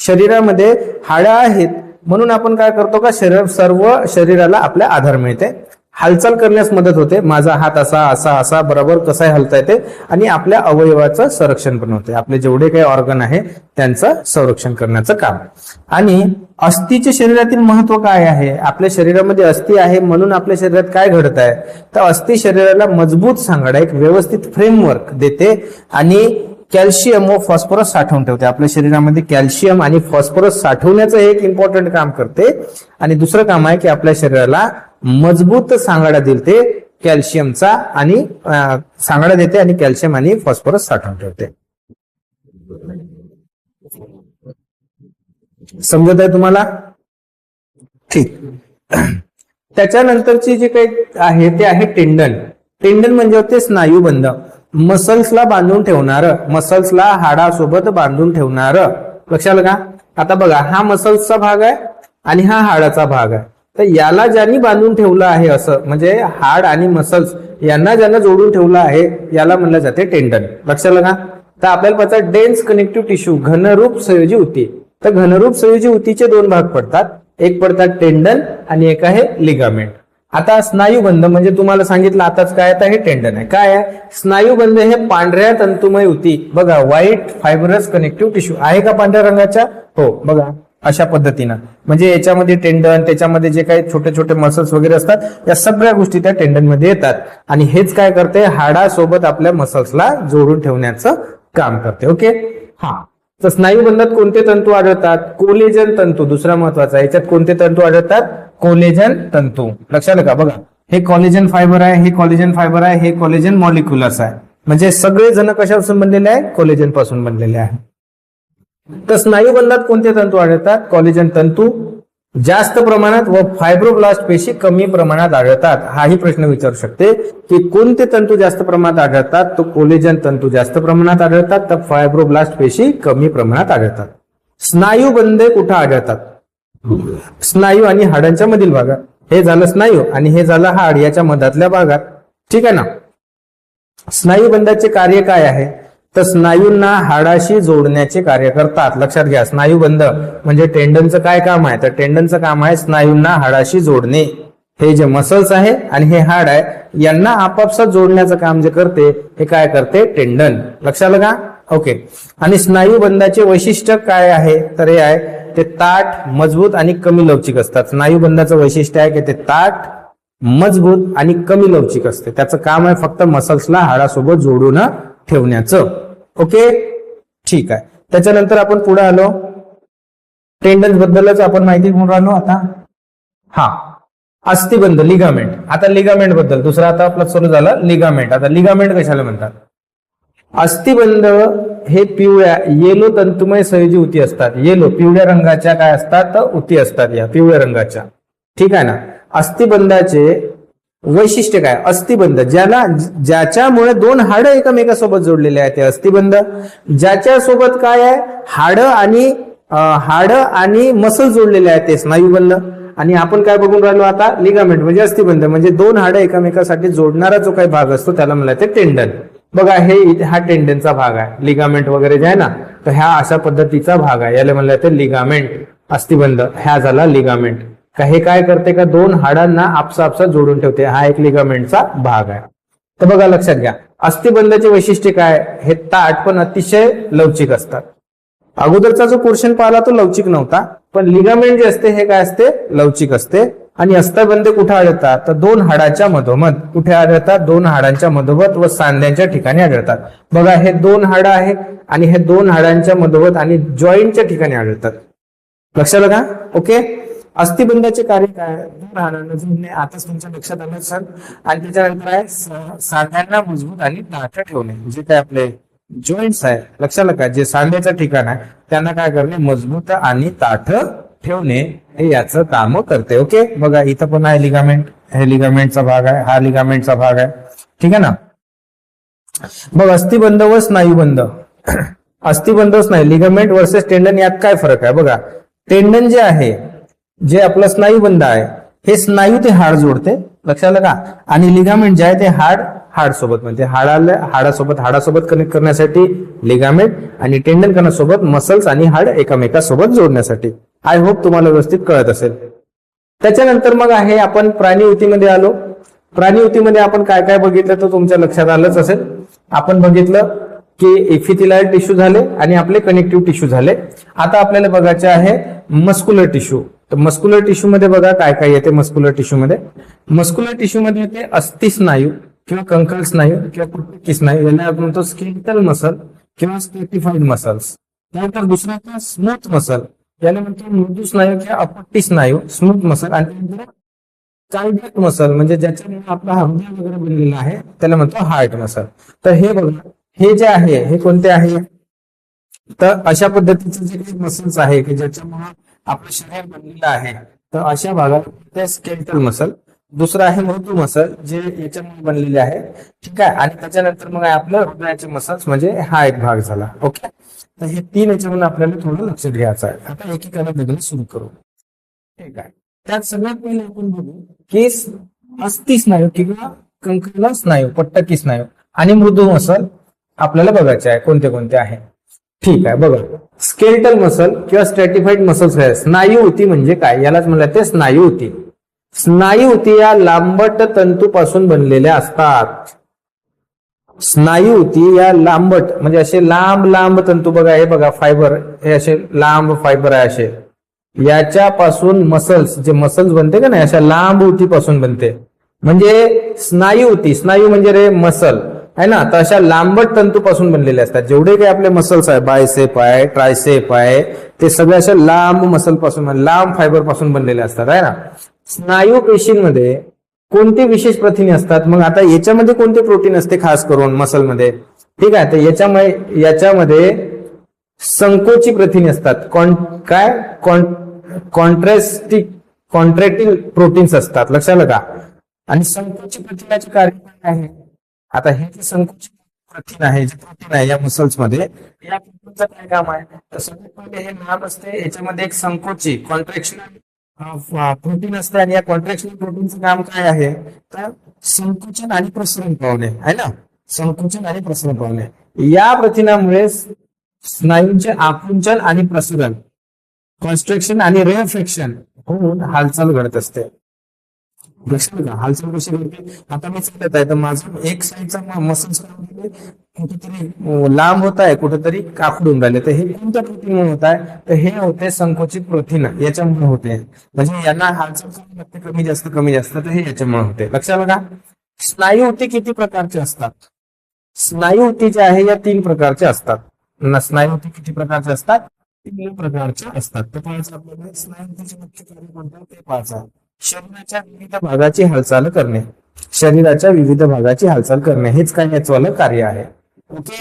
शरीरामध्ये हाडं आहेत म्हणून आपण काय करतो का सर्व शरीराला आपल्या आधार मिळते, हालचाल करण्यास मदत होते. माझा हात असा असा असा बरोबर कसाही हलता येते आणि आपल्या अवयवाचं संरक्षण पण होते. आपले जेवढे काही ऑर्गन आहे त्यांचं संरक्षण करण्याचं काम. आणि अस्थिचे शरीरातील महत्व काय आहे. आपल्या शरीरामध्ये अस्थी आहे म्हणून आपल्या शरीरात काय घडत आहे तर अस्थी शरीराला मजबूत सांगाडा एक व्यवस्थित फ्रेमवर्क देते आणि कॅल्शियम व फॉस्फरस साठवून ठेवते. आपल्या शरीरामध्ये कॅल्शियम आणि फॉस्फरस साठवण्याचं एक इम्पॉर्टंट काम करते. आणि दुसरं काम आहे की आपल्या शरीराला मजबूत सांगाडा देते कॅल्शियमचा आणि सांगाडा देते आणि कॅल्शियम आणि फॉस्फरस साठवून ठेवते. समजत आहे तुम्हाला. ठीक. त्याच्यानंतरची जे काही आहे ते आहे टेंडन. टेंडन म्हणजे होते स्नायूबंध, मसल्सला बांधून ठेवणार, मसल्सला हाडासोबत बांधून ठेवणार. लक्षात आलं का. आता बघा हा मसल्सचा भाग आहे आणि हा हाडाचा भाग आहे. तर याला ज्यांनी बांधून ठेवलं आहे असं म्हणजे हाड आणि मसल्स यांना ज्यांना जोडून ठेवलं आहे याला म्हणलं जाते टेंडन. लक्षात आलं का. तर आपल्याला पता डेन्स कनेक्टिव्ह टिश्यू घनरूप संयोजी उती. तर घनरूप संयोजी उतीचे दोन भाग पडतात, एक पडतात टेंडन आणि एक आहे लिगामेंट. आता स्नायूबंध म्हणजे तुम्हाला सांगितलं आताच काय आता हे टेंडन आहे. काय आहे स्नायूबंध हे पांढऱ्या तंतुमय उती. बघा व्हाईट फायबरस कनेक्टिव्ह टिश्यू आहे का पांढऱ्या रंगाच्या. हो बघा अशा पद्धतीनं म्हणजे याच्यामध्ये टेंडन त्याच्यामध्ये जे काही छोटे छोटे मसल्स वगैरे असतात या सगळ्या गोष्टी त्या टेंडन मध्ये येतात आणि हेच काय करते हाडासोबत आपल्या मसल्सला जोडून ठेवण्याचं काम करते. ओके. हा. तर स्नायूबंधात कोणते तंतू आढळतात. कोलेजन तंतू. दुसरा महत्वाचा याच्यात कोणते तंतू आढळतात. कोलेजन तंतू. लक्षात आलं का. बघा हे कॉलेजन फायबर आहे, हे कॉलेजन फायबर आहे, हे कॉलेजन मॉलिक्युलस आहे. म्हणजे सगळे जण कशापासून बनलेले आहे कॉलेजन पासून बनलेले आहे. तर स्नायूबंधात कोणते तंतू आढळतात. कॉलेजन तंतू जास्त प्रमाणात व फायब्रोब्लास्ट पेशी कमी प्रमाणात आढळतात. हाही प्रश्न विचारू शकते की कोणते तंतू जास्त प्रमाणात आढळतात. तो कोलेजन तंतू जास्त प्रमाणात आढळतात तर फायब्रोब्लास्ट पेशी कमी प्रमाणात आढळतात. स्नायूबंधे कुठे आढळतात. स्नायू आणि हाडांच्या मधील भागात. हे झालं स्नायू आणि हे झालं हाड याच्या मधातल्या भागात. ठीक आहे ना. स्नायूबंधाचे कार्य काय आहे तर स्नायूंना हाडाशी जोडण्याचे कार्य करतात. लक्षात घ्या स्नायूबंध म्हणजे टेंडनचं काय काम आहे तर टेंडनचं काम आहे स्नायूंना हाडाशी जोडणे. हे जे मसल्स आहे आणि हे हाड आहे यांना आपापसात जोडण्याचं काम जे करते हे काय करते टेंडन. लक्षात आलं का. ओके. आणि स्नायूबंधाचे वैशिष्ट्य काय आहे तर हे आहे ते ताठ मजबूत आणि कमी लवचिक असतात. स्नायूबंधाचं वैशिष्ट्य आहे की ते ताठ मजबूत आणि कमी लवचिक असते. त्याचं काम आहे फक्त मसल्सला हाडासोबत जोडून ठेवण्याचं. ओके. ठीक आहे. त्याच्यानंतर आपण पुढे आलो टेंडन्स बद्दलच आपण माहिती घेऊन राहिलो. आता हा अस्थिबंध लिगामेंट. आता लिगामेंट बद्दल दुसरा आता आपला सुरू झाला लिगामेंट. आता लिगामेंट कशाला म्हणतात. अस्थिबंध हे पिवळ्या येलो तंतुमय संयोजी उती असतात. येलो पिवळ्या रंगाच्या काय असतात उती असतात या पिवळ्या रंगाच्या. ठीक आहे ना. अस्थिबंधाचे वैशिष्ट्य काय अस्थिबंध ज्याच्यामुळे दोन हाडं एकमेकासोबत जोडलेले आहेत ते अस्थिबंध. ज्याच्या सोबत काय आहे हाडं आणि मसल जोडलेले आहेत ते स्नायूबंध. आणि आपण काय बघून राहिलो आता लिगामेंट म्हणजे अस्थिबंध म्हणजे दोन हाडं एकमेकासाठी जोडणारा जो काही भाग असतो त्याला म्हणलं ते टेंडन. बघा हा टेंडनचा भाग आहे. लिगामेंट वगैरे जे आहे ना तर ह्या अशा पद्धतीचा भाग आहे याला म्हणलं ते लिगामेंट. अस्थिबंध ह्या झाला लिगामेंट. हे काय करते का दोन हाडांना आपसात जोडून ठेवते. हा एक लिगामेंटचा भाग आहे. तर बघा लक्षात घ्या अस्थिबंधाचे वैशिष्ट्य काय हे ताठ पण अतिशय लवचिक असतात. अगोदरचा जो पोर्शन पाहिला तो लवचिक नव्हता पण लिगामेंट जे असते हे काय असते लवचिक असते आणि अस्थिबंध कुठे आढळतात तर दोन हाडाच्या मधोमध. कुठे आढळतात? दोन हाडांच्या मधोमध व सांध्यांच्या ठिकाणी आढळतात. बघा हे दोन हाडं आहेत आणि हे दोन हाडांच्या मधोमध आणि जॉईंटच्या ठिकाणी आढळतात. लक्षात आलं का? ओके. अस्थिबंधाचे कार्य काय? दोन हाडांना जोडणे, आताच तुमच्या लक्षात आलं सर. आणि त्याच्यानंतर आहे सांध्यांना मजबूत आणि ताठ ठेवणे, जे काय आपले जॉईंट्स आहे. लक्षात आलं का? जे सांध्याचं ठिकाण आहे त्यांना काय करणे? मजबूत आणि ताठ ठेवणे हे याचं काम करते. ओके. बघा इथं पण आहे लिगामेंट, हे लिगामेंटचा भाग आहे, हा लिगामेंटचा भाग आहे. ठीक आहे ना. बघ अस्थिबंध व स्नायुबंध. अस्थिबंध व स्नायू, लिगामेंट वर्सेस टेंडन यात काय फरक आहे? बघा टेंडन जे आहे, जे आपलं स्नायुबंध आहे, हे स्नायू ते हाड जोडते. लक्षात आलं का? आणि लिगामेंट जे आहे ते हाड सोबत, म्हणजे हाडासोबत कनेक्ट करण्यासाठी लिगामेंट आणि टेंडन करण्यासोबत मसल्स आणि हाड एकामेकासोबत जोडण्यासाठी. आय होप तुम्हाला व्यवस्थित कळत असेल. त्याच्यानंतर मग आहे आपण प्राणीउतीमध्ये आलो. प्राणीउतीमध्ये आपण काय काय बघितलं तर तुमच्या लक्षात आलंच असेल. आपण बघितलं की एपिथेलियल टिश्यू झाले आणि आपले कनेक्टिव्ह टिश्यू झाले. आता आपल्याला बघायचे आहे मस्क्युलर टिश्यू. तर मस्क्युलर टिश्यू मध्ये बघा काय काय येते. मस्क्युलर टिश्यू मध्ये येते अस्थि स्नायू किंवा कंकाल स्नायू किंवा पुटकी स्नायू, याला आपण म्हणतो स्केलेटल मसल किंवा स्ट्रेटिफाईड मसल्स. त्यानंतर दुसरा येतो स्मूथ मसल, याला म्हणतो मृदू स्नायू किंवा अपट्टी स्नायू, स्मूथ मसल. आणि त्यानंतर कार्डियक मसल, म्हणजे ज्याच्यामुळे आपला हृदय वगैरे बनलेला आहे त्याला म्हणतो हार्ट मसल. तर हे बघा, हे जे आहे हे कोणते आहे? तर अशा पद्धतीचे जे काही मसल्स आहे की ज्याच्यामुळे आपलं शरीर बनलेलं आहे, तर अशा भागात ते स्केलेटल मसल. दुसरं आहे मृदू मसल, जे याच्यामुळे बनलेले आहे. ठीक आहे. आणि त्याच्यानंतर मग आपलं हृदयाचे मसल्स, म्हणजे हा एक भाग झाला. ओके. तर हे तीन याच्यामध्ये आपल्याला थोडं लक्षात घ्यायचं आहे. आता एकेकाला बघणं सुरू करू. ठीक आहे. त्यात सगळ्यात पहिले आपण बघू की अस्थि स्नायू किंवा कंकाल स्नायू, पट्टकी स्नायू आणि मृदू मसल आपल्याला बघायचे आहे कोणते कोणते आहे. ठीक आहे. बघा स्केलेटल मसल किंवा स्ट्रॅटिफाईड मसल्स आहे. स्नायू उती म्हणजे काय? यालाच म्हणतात ते स्नायू उती. स्नायू उती या लांबट तंतूपासून बनलेल्या असतात. स्नायू उती या लांबट म्हणजे असे लांब लांब तंतू, बघा हे बघा फायबर, हे असे लांब फायबर आहे असे, याच्यापासून मसल्स, जे मसल्स बनते का नाही, अशा लांब उतीपासून बनते. म्हणजे स्नायू उती, स्नायू म्हणजे रे मसल आहे ना, तर अशा लांबट तंतूपासून बनलेले असतात. जेवढे काही आपले मसल्स आहे, बायसेप आहे, ट्रायसेप आहे, ते सगळे अशा लांब मसल पासून, लांब फायबर पासून बनलेले असतात आहे ना. स्नायू पेशींमध्ये कोणते विशेष प्रथिने असतात? मग आता याच्यामध्ये कोणते प्रोटीन असते खास करून मसलमध्ये? ठीक आहे. तर याच्यामध्ये संकोची प्रथिने असतात. कॉन्ट्रॅक्टिव्ह प्रोटीन्स असतात. लक्षात आलं का? आणि संकोची प्रथिनाचे कार्य काय आहे? आता हे जे संकोची प्रथिन आहे, जे प्रोटीन आहे या मसल्स मध्ये, या प्रोटीनचं काय काम आहे? तर सगळ्यात पहिले हे नाम असते, याच्यामध्ये एक संकोची कॉन्ट्रॅक्शनल प्रोटीन असते. आणि या कॉन्ट्रॅक्शनल प्रोटीनचं काम काय आहे? तर संकोचन आणि प्रसरण पावणे आहे ना, संकोचन आणि प्रसरण पावणे. या प्रथिनामुळे स्नायूंचे आकुंचन आणि प्रसरण, कॉन्स्ट्रक्शन आणि रेफ्लेक्शन होऊन हालचाल घडत असते. लक्षात का? हालचाल कशी घडते? आता मी चालत आहे तर माझं एक साईडचा मसल्स कुठेतरी लांब होत आहे, कुठेतरी काकडून राहिले, तर हे कोणत्या प्रोटीनमुळे होत आहे? तर हे होते संकोचित प्रथिन, याच्यामुळे होते. म्हणजे यांना हालचाल करावी लागते कमी जास्त, तर हे याच्यामुळे होते. लक्षात का? स्नायू उती किती प्रकारचे असतात? स्नायू उती जे आहे या 3 प्रकारचे असतात. स्नायू उती किती प्रकारचे असतात? 3 प्रकारचे असतात. तर पाहायचं आपल्याला स्नायू उतीचे मुख्य कार्य कोणतं ते पाहायचं. शरीराच्या विविध भागाची हालचाल करणे, शरीराच्या विविध भागाची हालचाल करणे हेच काय याचं कार्य आहे. ओके.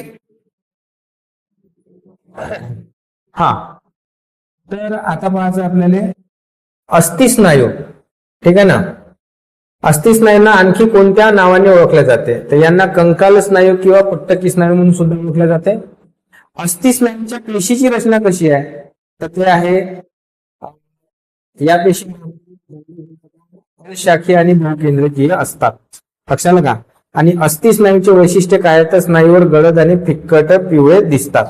हा, तर आता पाहायचं आपल्याला अस्थि स्नायू. ठीक आहे ना. अस्थि स्नायूंना आणखी कोणत्या नावाने ओळखले जाते? तर यांना कंकाल स्नायू किंवा पट्टकी स्नायू म्हणून सुद्धा ओळखले जाते. अस्थि स्नायूंच्या पेशीची रचना कशी आहे? तर ते आहे या पेशी शाखीय आणि बहुकेंद्रकीय असतात. लक्षात आलं का? आणि अस्थि स्नायूचे वैशिष्ट्य काय? तर स्नायूवर गडद आणि फिक्कट पिवळे दिसतात.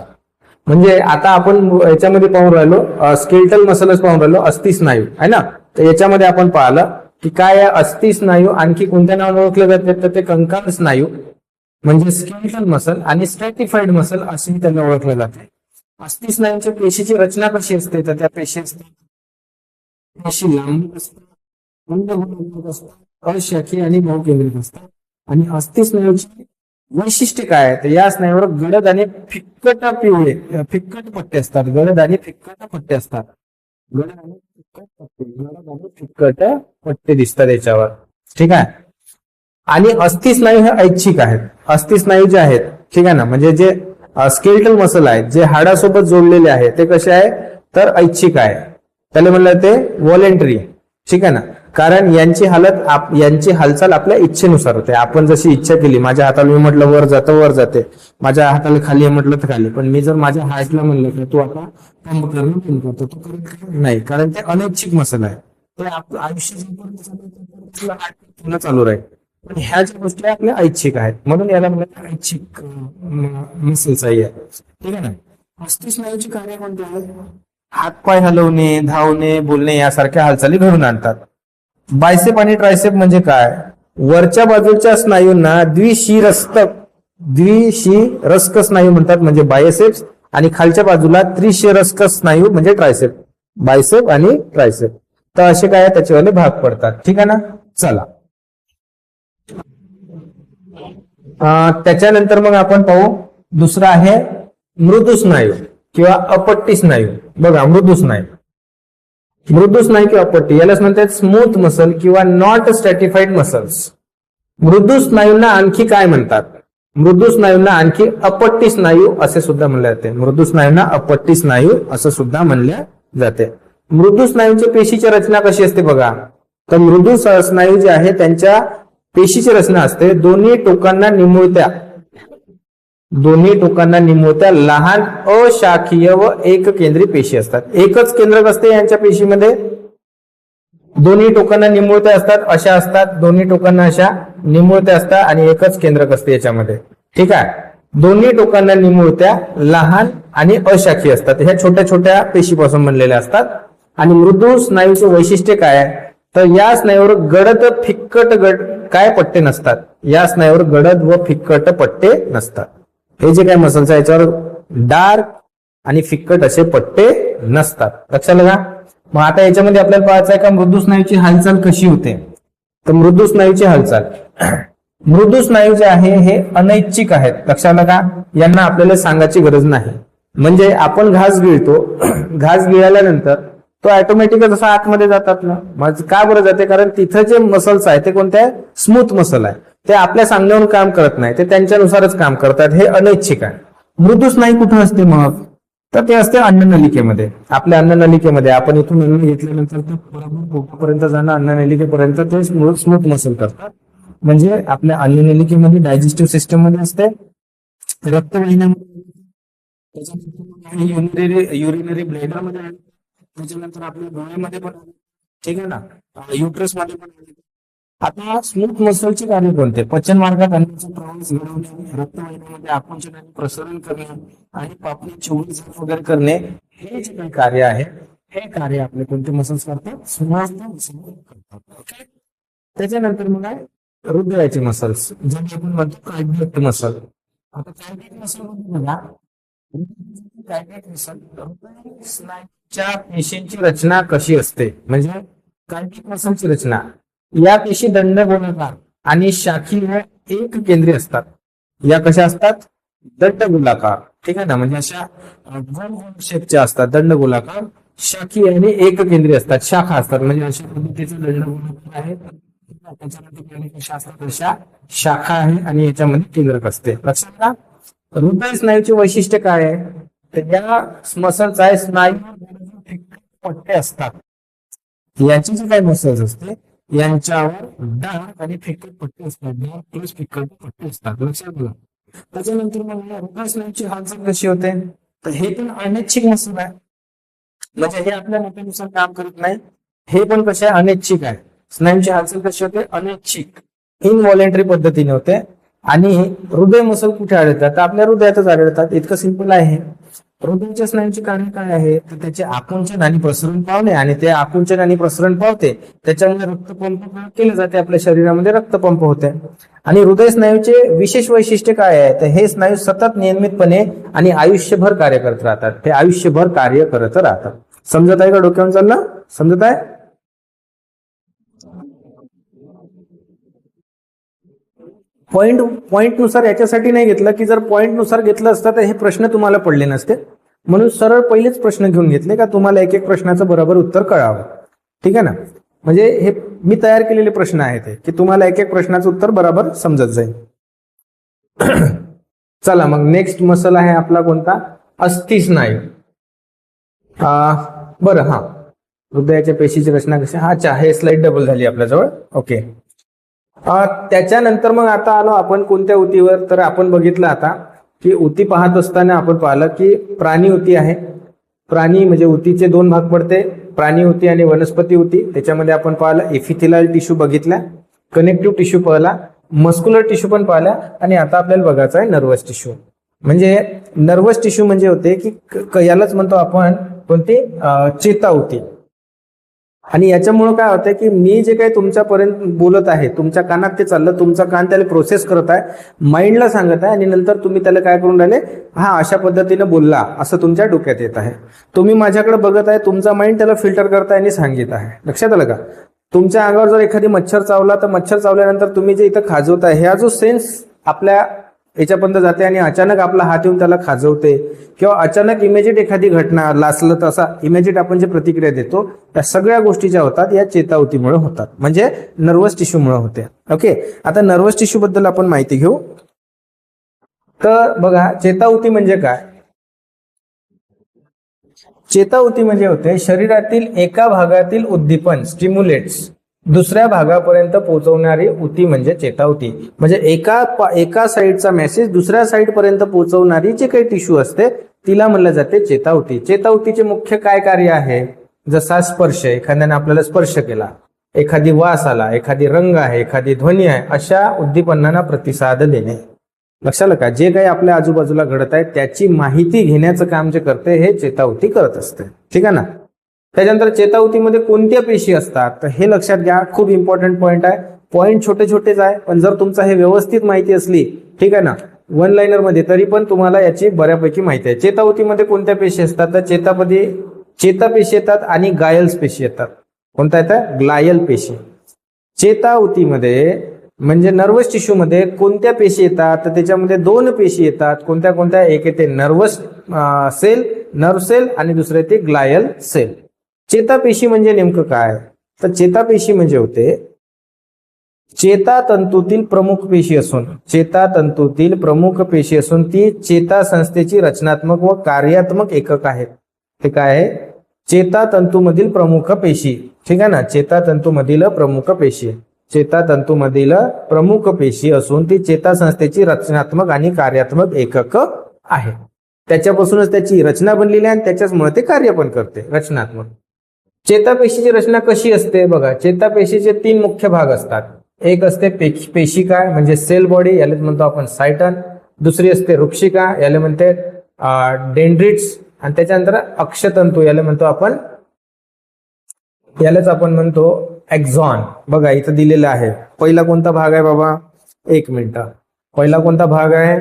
म्हणजे आता आपण याच्यामध्ये पाहून राहिलो स्केलेटल मसलच पाहून राहिलो, अस्थि स्नायू आहे ना. तर याच्यामध्ये आपण पाहिलं की काय अस्थि स्नायू आणखी कोणत्या नावाने ओळखले जाते? तर ते कंकाल स्नायू म्हणजे स्केलेटल मसल आणि स्ट्रॅटिफाईड मसल असेही त्यांना ओळखले जाते. अस्थि स्नायूंच्या पेशीची रचना कशी असते? तर त्या पेशी लांब असतात, अंडगोलाकार असतात, अशाखीय आणि बहुकेंद्रित असतात. आणि अस्थिस्नायूची वैशिष्ट्य काय आहे तर या स्नायूवर गडद आणि फिक्कट पिवळे फिक्कट पट्टे असतात. गडद आणि फिक्कट पट्टे असतात. गडद आणि फिक्कट पट्टे, गडद आणि फिक्कट पट्टे दिसतात याच्यावर. ठीक आहे. आणि अस्थिस्नायू हे ऐच्छिक आहेत. अस्थिस्नायू जे आहेत, ठीक आहे ना, म्हणजे जे स्केलेटल मसल आहेत जे हाडासोबत जोडलेले आहे ते कसे आहे तर ऐच्छिक आहे. त्याला म्हणलं ते व्हॉलेंटरी. ठीक आहे ना, कारण यांची हालचाल आपल्या इच्छेनुसार होते. आपण जशी इच्छा केली, माझ्या हाताला मी म्हटलं वर जातं वर जाते, माझ्या हाताला खाली आहे म्हटलं तर खाली. पण मी जर माझ्या हार्टला म्हणलं की तू आता पंप करणं बंद करतो, तो करत नाही, कारण ते अनैच्छिक मसल आहे. ते आपलं आयुष्य जोपर्यंत चालू राहील. पण ह्या ज्या गोष्टी आपल्या ऐच्छिक आहेत म्हणून याला म्हणतात ऐच्छिक मसल्स आहे. ठीक आहे ना. अस्थिस्नायूची कार्य कोणती आहेत? हातपाय हलवणे, धावणे, बोलणे यासारख्या हालचाली घडून आणतात. बायसेप आणि ट्रायसेप म्हणजे काय? वरच्या बाजूच्या स्नायूंना द्विशिरस्क स्नायू म्हणतात म्हणजे बायसेप्स, आणि खालच्या बाजूला त्रिशिरस्क स्नायू म्हणजे ट्रायसेप. बायसेप आणि ट्रायसेप. तर असे काय त्याच्यावाले भाग पडतात. ठीक आहे ना. चला, त्याच्यानंतर मग आपण पाहू दुसरा आहे मृदू स्नायू किंवा अपट्टी स्नायू. बघा, मृदू स्नायू किंवा अपट्टी यालाच म्हणतात स्मूथ मसल किंवा नॉट स्ट्रॅटिफाईड मसल्स. मृदू स्नायूंना आणखी काय म्हणतात? मृदू स्नायूंना आणखी अपट्टी स्नायू असे सुद्धा म्हणले जाते. मृदू स्नायूंना अपट्टी स्नायू असं सुद्धा म्हणले जाते. मृदू स्नायूंच्या पेशीची रचना कशी असते बघा. तर मृदू स्नायू जे आहे त्यांच्या पेशीची रचना असते दोन्ही टोकांना निमुळत्या लहान अशाखीय व एक केंद्री पेशी असतात. एकच केंद्रक असते यांच्या पेशीमध्ये. दोन्ही टोकांना निमुळत्या असतात, अशा असतात. दोन्ही टोकांना अशा निमुळत्या असतात आणि एकच केंद्रक असते याच्यामध्ये. ठीक आहे. दोन्ही टोकांना निमुळत्या लहान आणि अशाखीय असतात. ह्या छोट्या छोट्या पेशीपासून बनलेल्या असतात. आणि मृदू स्नायूचे वैशिष्ट्य काय आहे तर या स्नायूवर गडद फिक्कट काय पट्टे नसतात. या स्नायूवर गडद व फिक्कट पट्टे नसतात. हे जे काय मसल्स आहे याच्यावर डार्क आणि फिक्कट असे पट्टे नसतात. लक्षात घ्या. मग आता याच्यामध्ये आपल्याला पाहायचं आहे का मृदू स्नायूची हालचाल कशी होते. तर मृदू स्नायूची हालचाल मृदू स्नायू जे आहे हे अनैच्छिक आहेत. लक्षात घ्या. यांना आपल्याला सांगायची गरज नाही. म्हणजे आपण घास गिळतो, घास गिळल्यानंतर तो ऑटोमॅटिकच असा आतमध्ये जातात ना. मग का बरं जाते? कारण तिथं जे मसल्स आहे ते कोणते आहे? स्मूथ मसल आहे. ते आपल्या सांगण्यावरून काम करत नाही, ते त्यांच्यानुसारच काम करतात. हे अनैच्छिक आहे. मृदू स्नायू कुठं असते मग? तर ते असते अन्ननलिकेमध्ये. आपल्या अन्ननलिकेमध्ये आपण इथून अन्न घेतल्यानंतर ते बरोबर पोटापर्यंत जाणं, अन्ननलिकेपर्यंत ते स्मूथ मसल करतात. म्हणजे आपल्या अन्ननलिकेमध्ये डायजेस्टिव्ह सिस्टम मध्ये असते, रक्तवाहिन्यामध्ये, युरिनरी ब्लॅडर मध्ये, त्याच्यानंतर आपल्या डोळ्यामध्ये पण. ठीक आहे ना. युट्रस मध्ये पण. आता स्मूथ मसलचे कार्य कोणते? पचन मार्गात अन्नाचा प्रवास घडवणे, रक्तवाहिन्यामध्ये आकुंचन आणि प्रसरण करणे आणि पापणीची उलट वगैरे करणे, हे जे काही कार्य आहे हे कार्य आपले कोणते मसल्स करतात? स्मूथ मसल करतात. ओके. त्याच्यानंतर मग आहे हृदयाचे मसल्स, जे आपण म्हणतो कार्डियक मसल. आता कार्डियक मसल म्हणजे बघा, कार्डियक मसल स्नायूच्या पेशींची रचना कशी असते. म्हणजे कार्डियक मसलची रचना, या पेशी दंडगोलाकार आणि शाखीय एक केंद्रीय असतात. या कशा असतात? दंडगोलाकार. ठीक आहे ना. म्हणजे अशा गोल शेपच्या असतात. दंडगोलाकार, शाखीय आणि एक केंद्रीय असतात. शाखा असतात. म्हणजे अशा पद्धतीचे दंडगोलाकार आहेत. त्याच्यानंतर कशा असतात? अशा शाखा आहे आणि याच्यामध्ये केंद्रक असते. लक्षात घ्या. हृदय स्नायूचे वैशिष्ट्य काय आहे तर या मसल्स आहे स्नायू पट्टे असतात. यांचे जे काही मसल्स असते यांच्यावर डार्क आणि फिक्कट पट्टे असतात. डार्क प्लस फिक्कट पट्टे असतात. लक्षात घ्या. त्याच्यानंतर मग हृदय स्नायूची हालचाल कशी होते तर हे पण अनैच्छिक मसल आहे. म्हणजे हे आपल्या मतानुसार काम करत नाही. हे पण कसे आहे? अनैच्छिक आहे. स्नायूची हालचाल कशी होते? अनैच्छिक, इनव्हॉलेंटरी पद्धतीने होते. आणि हृदय मसल कुठे आढळतात? तर आपल्या हृदयातच आढळतात. इतकं सिंपल आहे. हृदयाच्या स्नायूचे कार्य काय आहे तर त्याचे आकुंचन आणि प्रसरण पावणे, आणि ते आकुंचन आणि प्रसरण पावते त्याच्यामुळे रक्तपंप केले जाते. आपल्या शरीरामध्ये रक्तपंप होते. आणि हृदय स्नायूचे विशेष वैशिष्ट्य काय आहे तर हे स्नायू सतत नियमितपणे आणि आयुष्यभर कार्य करत राहतात. ते आयुष्यभर कार्य करत राहतात. समजत आहे का? डोक्यावर चाललं? समजत आहे? पॉइंट नुसार याच्यासाठी नाही घेतलं की जर पॉइंट नुसार घेतलं असतं तर हे प्रश्न तुम्हाला पडले नसते, म्हणून सरळ पहिलेच प्रश्न घेऊन घेतले का तुम्हाला एक एक प्रश्नाचं बरोबर उत्तर कळावं. ठीक आहे ना, म्हणजे हे मी तयार केलेले प्रश्न आहेत ते की तुम्हाला एक एक प्रश्नाचं उत्तर बरोबर समजत जाईल. चला मग नेक्स्ट मसल आहे आपला कोणता, अस्थिस्नायू. बरं, हा हृदयाच्या पेशीची रचना कशी, अच्छा हे स्लाइड डबल झाली आपल्याजवळ. ओके, त्याच्यानंतर मग आता आलो आपण कोणत्या ऊतीवर, तर आपण बघितलं आता की ऊती पाहत असताना आपण पाहिलं की प्राणी ऊती आहे. प्राणी म्हणजे ऊतीचे दोन भाग पडते, प्राणी ऊती आणि वनस्पती ऊती. त्याच्यामध्ये आपण पाहिलं एपिथेलियल टिश्यू बघितला, कनेक्टिव्ह टिश्यू पाहिला, मस्क्युलर टिश्यू पण पाहिला, आणि आता आपल्याला बघायचं आहे नर्वस टिश्यू. म्हणजे नर्वस टिश्यू म्हणजे होते की यालाच म्हणतो आपण कोणती, चेता ऊती. आणि याच्यामुळे काय होतं की मी जे काही तुमच्यापर्यंत बोलत आहे तुमच्या कानात ते चाललं, तुमचा कान त्याला प्रोसेस करत आहे, माइंडला सांगत आहे, आणि नंतर तुम्ही त्याला काय करून राहिले, हा अशा पद्धतीने बोलला असं तुमच्या डोक्यात येत आहे. तुम्ही माझ्याकडे बघत आहे, तुमचा माइंड त्याला फिल्टर करताय आणि सांगित आहे. लक्षात आलं का? तुमच्या अंगावर जर एखादी मच्छर चावला तर मच्छर चावल्यानंतर तुम्ही जे इथं खाजवताय ह्या जो सेन्स आपल्या याच्यापर्यंत जाते आणि अचानक आपला हात येऊन त्याला खाजवते, किंवा अचानक इमेजिट एखादी घटना लासलं तर असा इमेजिट आपण जे प्रतिक्रिया देतो त्या सगळ्या गोष्टी ज्या होतात या चेताऊतीमुळे होतात, म्हणजे नर्वस टिश्यूमुळे होते. ओके, आता नर्वस टिश्यू बद्दल आपण माहिती घेऊ. तर बघा चेताऊती म्हणजे काय, चेताऊती म्हणजे होते शरीरातील एका भागातील उद्दीपन स्टिम्युलेट्स दुसऱ्या भागापर्यंत पोहोचवणारी ऊती म्हणजे चेताऊती. म्हणजे एका साईडचा मेसेज दुसऱ्या साईड पर्यंत पोहोचवणारी जे काही टिश्यू असते तिला म्हणलं जाते चेताऊती. चेताऊतीचे मुख्य काय कार्य आहे, जसा स्पर्श, एखाद्याने आपल्याला स्पर्श केला, एखादी वास आला, एखादी रंग आहे, एखादी ध्वनी आहे, अशा उद्दीपनांना प्रतिसाद देणे. लक्षात आलं का? जे काही आपल्या आजूबाजूला घडत आहे त्याची माहिती घेण्याचं काम जे करते हे चेताऊती करत असते. ठीक आहे ना. त्याच्यानंतर चेताऊतीमध्ये कोणत्या पेशी असतात तर हे लक्षात घ्या, खूप इम्पॉर्टंट पॉईंट आहे. पॉईंट छोटे छोटेच आहे पण जर तुमचा हे व्यवस्थित माहिती असली, ठीक आहे ना, वन लाइनर मध्ये, तरी पण तुम्हाला याची बऱ्यापैकी माहिती आहे. चेताऊतीमध्ये कोणत्या पेशी असतात तर चेतापेशी येतात आणि गायल्स पेशी येतात. कोणत्या येतात? ग्लायल पेशी. चेताऊतीमध्ये म्हणजे नर्वस टिश्यू मध्ये कोणत्या पेशी येतात तर त्याच्यामध्ये दोन पेशी येतात. कोणत्या कोणत्या? एक येते नर्वस सेल, नर्व सेल, आणि दुसरे येते ग्लायल सेल. चेतापेशी म्हणजे नेमकं काय तर चेतापेशी म्हणजे होते चेतातंतूतील प्रमुख पेशी असून, चेतातंतूतील प्रमुख पेशी असून ती चेतासंस्थेची रचनात्मक व कार्यात्मक एकक आहेत. ते काय आहे? चेतातंतूमधील प्रमुख पेशी. ठीक आहे ना, चेतातंतूमधील प्रमुख पेशी, चेतातंतूमधील प्रमुख पेशी असून ती चेतासंस्थेची रचनात्मक आणि कार्यात्मक एकक आहे. त्याच्यापासूनच त्याची रचना बनलेली आहे आणि त्याच्याचमुळे ते कार्य पण करते रचनात्मक. चेतापेशीची रचना कशी असते बघा, चेतापेशीचे तीन मुख्य भाग असतात. एक असते पेशिका म्हणजे सेल बॉडी, याला म्हणतो आपण सायटन. दुसरी असते वृक्षिका, याला म्हणते डेंड्रिट्स. आणि त्याच्यानंतर अक्षतंतू, यालाच आपण म्हणतो एक्झॉन. बघा इथं दिलेलं आहे. पहिला कोणता भाग आहे बाबा? एक मिनिट, पहिला कोणता भाग आहे?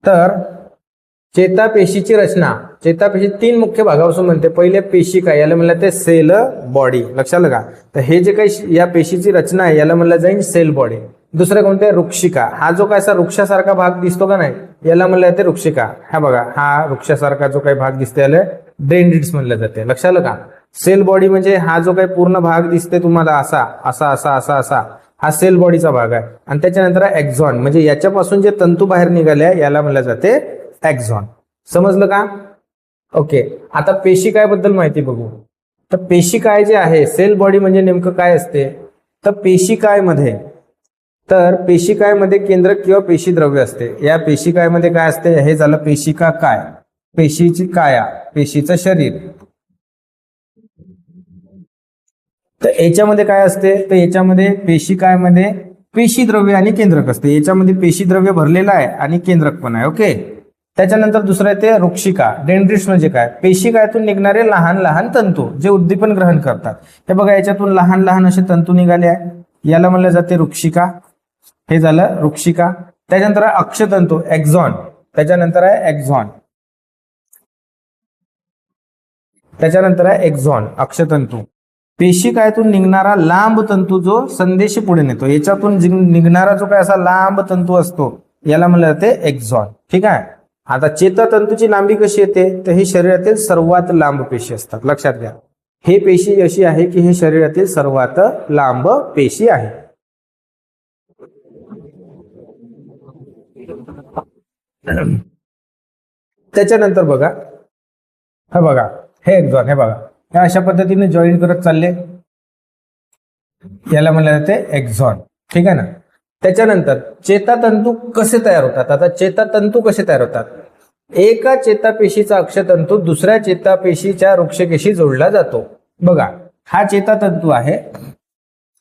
तर चेतापेशीची रचना, चेतापेशी तीन मुख्य भागापासून म्हणते. पहिले पेशिका, याला म्हणलं ते सेल बॉडी. लक्षात आलं का? तर हे जे काही या पेशीची रचना आहे याला म्हणलं जाईल सेल बॉडी. दुसरं कोणते? वृक्षिका. हा जो काय वृक्षासारखा भाग दिसतो का नाही याला म्हणलं जाते वृक्षिका. हा बघा, हा वृक्षासारखा जो काही भाग दिसतो याला डेंड्रिट्स म्हणलं जाते. लक्षात आलं का? सेल बॉडी म्हणजे हा जो काही पूर्ण भाग दिसते तुम्हाला असा असा असा असा असा, हा सेल बॉडीचा भाग आहे. आणि त्याच्यानंतर एक्झॉन म्हणजे याच्यापासून जे तंतू बाहेर निघाले याला म्हणलं जाते एक्झॉन. समजलं का? ओके, आता पेशिकाय बद्दल माहिती बघू. तर पेशिकाय जे आहे, सेल बॉडी म्हणजे नेमकं काय असते तर पेशिकायमध्ये केंद्रक किंवा पेशी द्रव्य असते. या पेशिकायमध्ये काय असते? हे झालं पेशिका काय, पेशीची काया, पेशीचं शरीर. तर याच्यामध्ये काय असते तर याच्यामध्ये पेशिकायमध्ये पेशी द्रव्य आणि केंद्रक असते. याच्यामध्ये पेशी द्रव्य भरलेलं आहे आणि केंद्रक पण आहे. ओके, त्याच्यानंतर दुसरं येते वृक्षिका. डेंड्रिट्स म्हणजे काय? पेशिकायातून निघणारे लहान लहान तंतू जे उद्दीपन ग्रहण करतात. हे बघा याच्यातून लहान लहान असे तंतू निघाले आहे, याला म्हणलं जाते वृक्षिका. हे झालं वृक्षिका. त्याच्यानंतर अक्षतंतू एक्झॉन, त्याच्यानंतर आहे एक्झॉन, त्याच्यानंतर आहे एक्झॉन अक्षतंतू. पेशिकायातून निघणारा लांब तंतू जो संदेश पुढे नेतो, याच्यातून निघणारा जो काय असा लांब तंतू असतो याला म्हणलं जाते एक्झॉन. ठीक आहे. आता चेतातंतूची लांबी कशी येते, तर हे शरीरातील सर्वात लांब पेशी असतात. लक्षात घ्या, हे पेशी अशी आहे की हे शरीरातील सर्वात लांब पेशी आहे. त्याच्यानंतर बघा, हे बघा हे एक्झॉन, हे बघा हे अशा पद्धतीने जॉईन करत चालले, याला म्हणलं जाते एक्झॉन. ठीक आहे ना. त्याच्यानंतर चेतातंतू कसे तयार होतात. आता चेतातंतू कसे तयार होतात, एका चेतापेशीचा अक्षतंतू दुसऱ्या चेतापेशीच्या वृक्षकेशी जोडला जातो. बघा हा चेतातंतू आहे,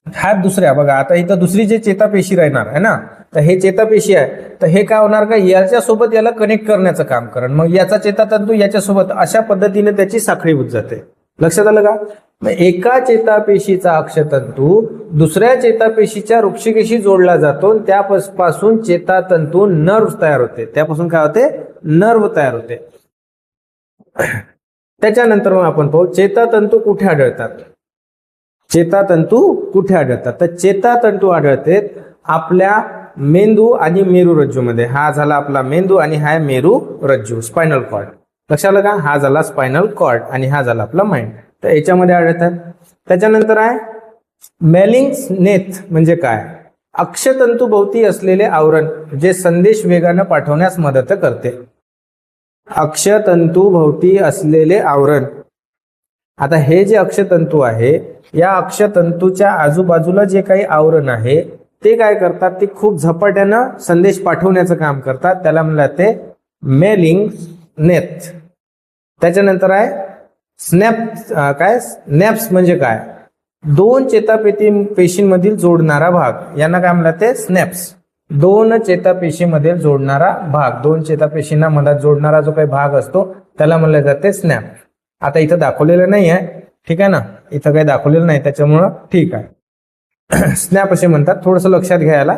हा दुसऱ्या, बघा आता इथं दुसरी जे चेतापेशी राहणार आहे ना, तर हे चेतापेशी आहे, तर हे काय होणार का याच्या सोबत याला कनेक्ट करण्याचं काम करण, मग याचा चेतातंतू याच्यासोबत, अशा पद्धतीने त्याची साखळी होत जाते. लक्षात आलं का. मग एका चेतापेशीचा अक्षतंतू दुसऱ्या चेतापेशीच्या वृक्षकेशी जोडला जातो, त्यापासून चेतातंतू नर्व तयार होते. त्यापासून काय होते, नर्व तयार होते. त्याच्यानंतर मग आपण पाहू चेतातंतू कुठे आढळतात. चेतातंतू कुठे आढळतात, तर चेतातंतू आढळते आपल्या मेंदू आणि मेरुरज्जूमध्ये. हा झाला आपला मेंदू आणि हा मेरुरज्जू, स्पायनल कॉर्ड. लक्षात आलं का, हा झाला स्पायनल कॉर्ड आणि हा झाला आपला माइंड, तर याच्यामध्ये आढळतात. त्याच्यानंतर आहे मेलिंग्स नेथ म्हणजे काय, अक्षतंतू भोवती असलेले आवरण जे संदेश वेगाने पाठवण्यास मदत करते. अक्षतंतू भोवती असलेले आवरण, आता हे जे अक्षतंतू आहे या अक्षतंतूच्या आजूबाजूला जे काही आवरण आहे ते काय करतात, ते खूप झपाट्यानं संदेश पाठवण्याचं काम करतात, त्याला म्हणलं जाते मेलिंग नेथ. त्याच्यानंतर आहे स्नॅप, काय स्नॅप्स म्हणजे काय, दोन चेतापेशींमधील जोडणारा भाग, यांना काय म्हणलं जाते स्नॅप्स. दोन चेतापेशीमध्ये जोडणारा भाग, दोन चेतापेशींना मधात जोडणारा जो काही भाग असतो त्याला म्हणलं जाते स्नॅप. आता इथं दाखवलेलं नाही आहे, ठीक आहे ना, इथं काही दाखवलेलं नाही त्याच्यामुळं ठीक आहे. स्नॅप असे म्हणतात, थोडंसं लक्षात घ्यायला.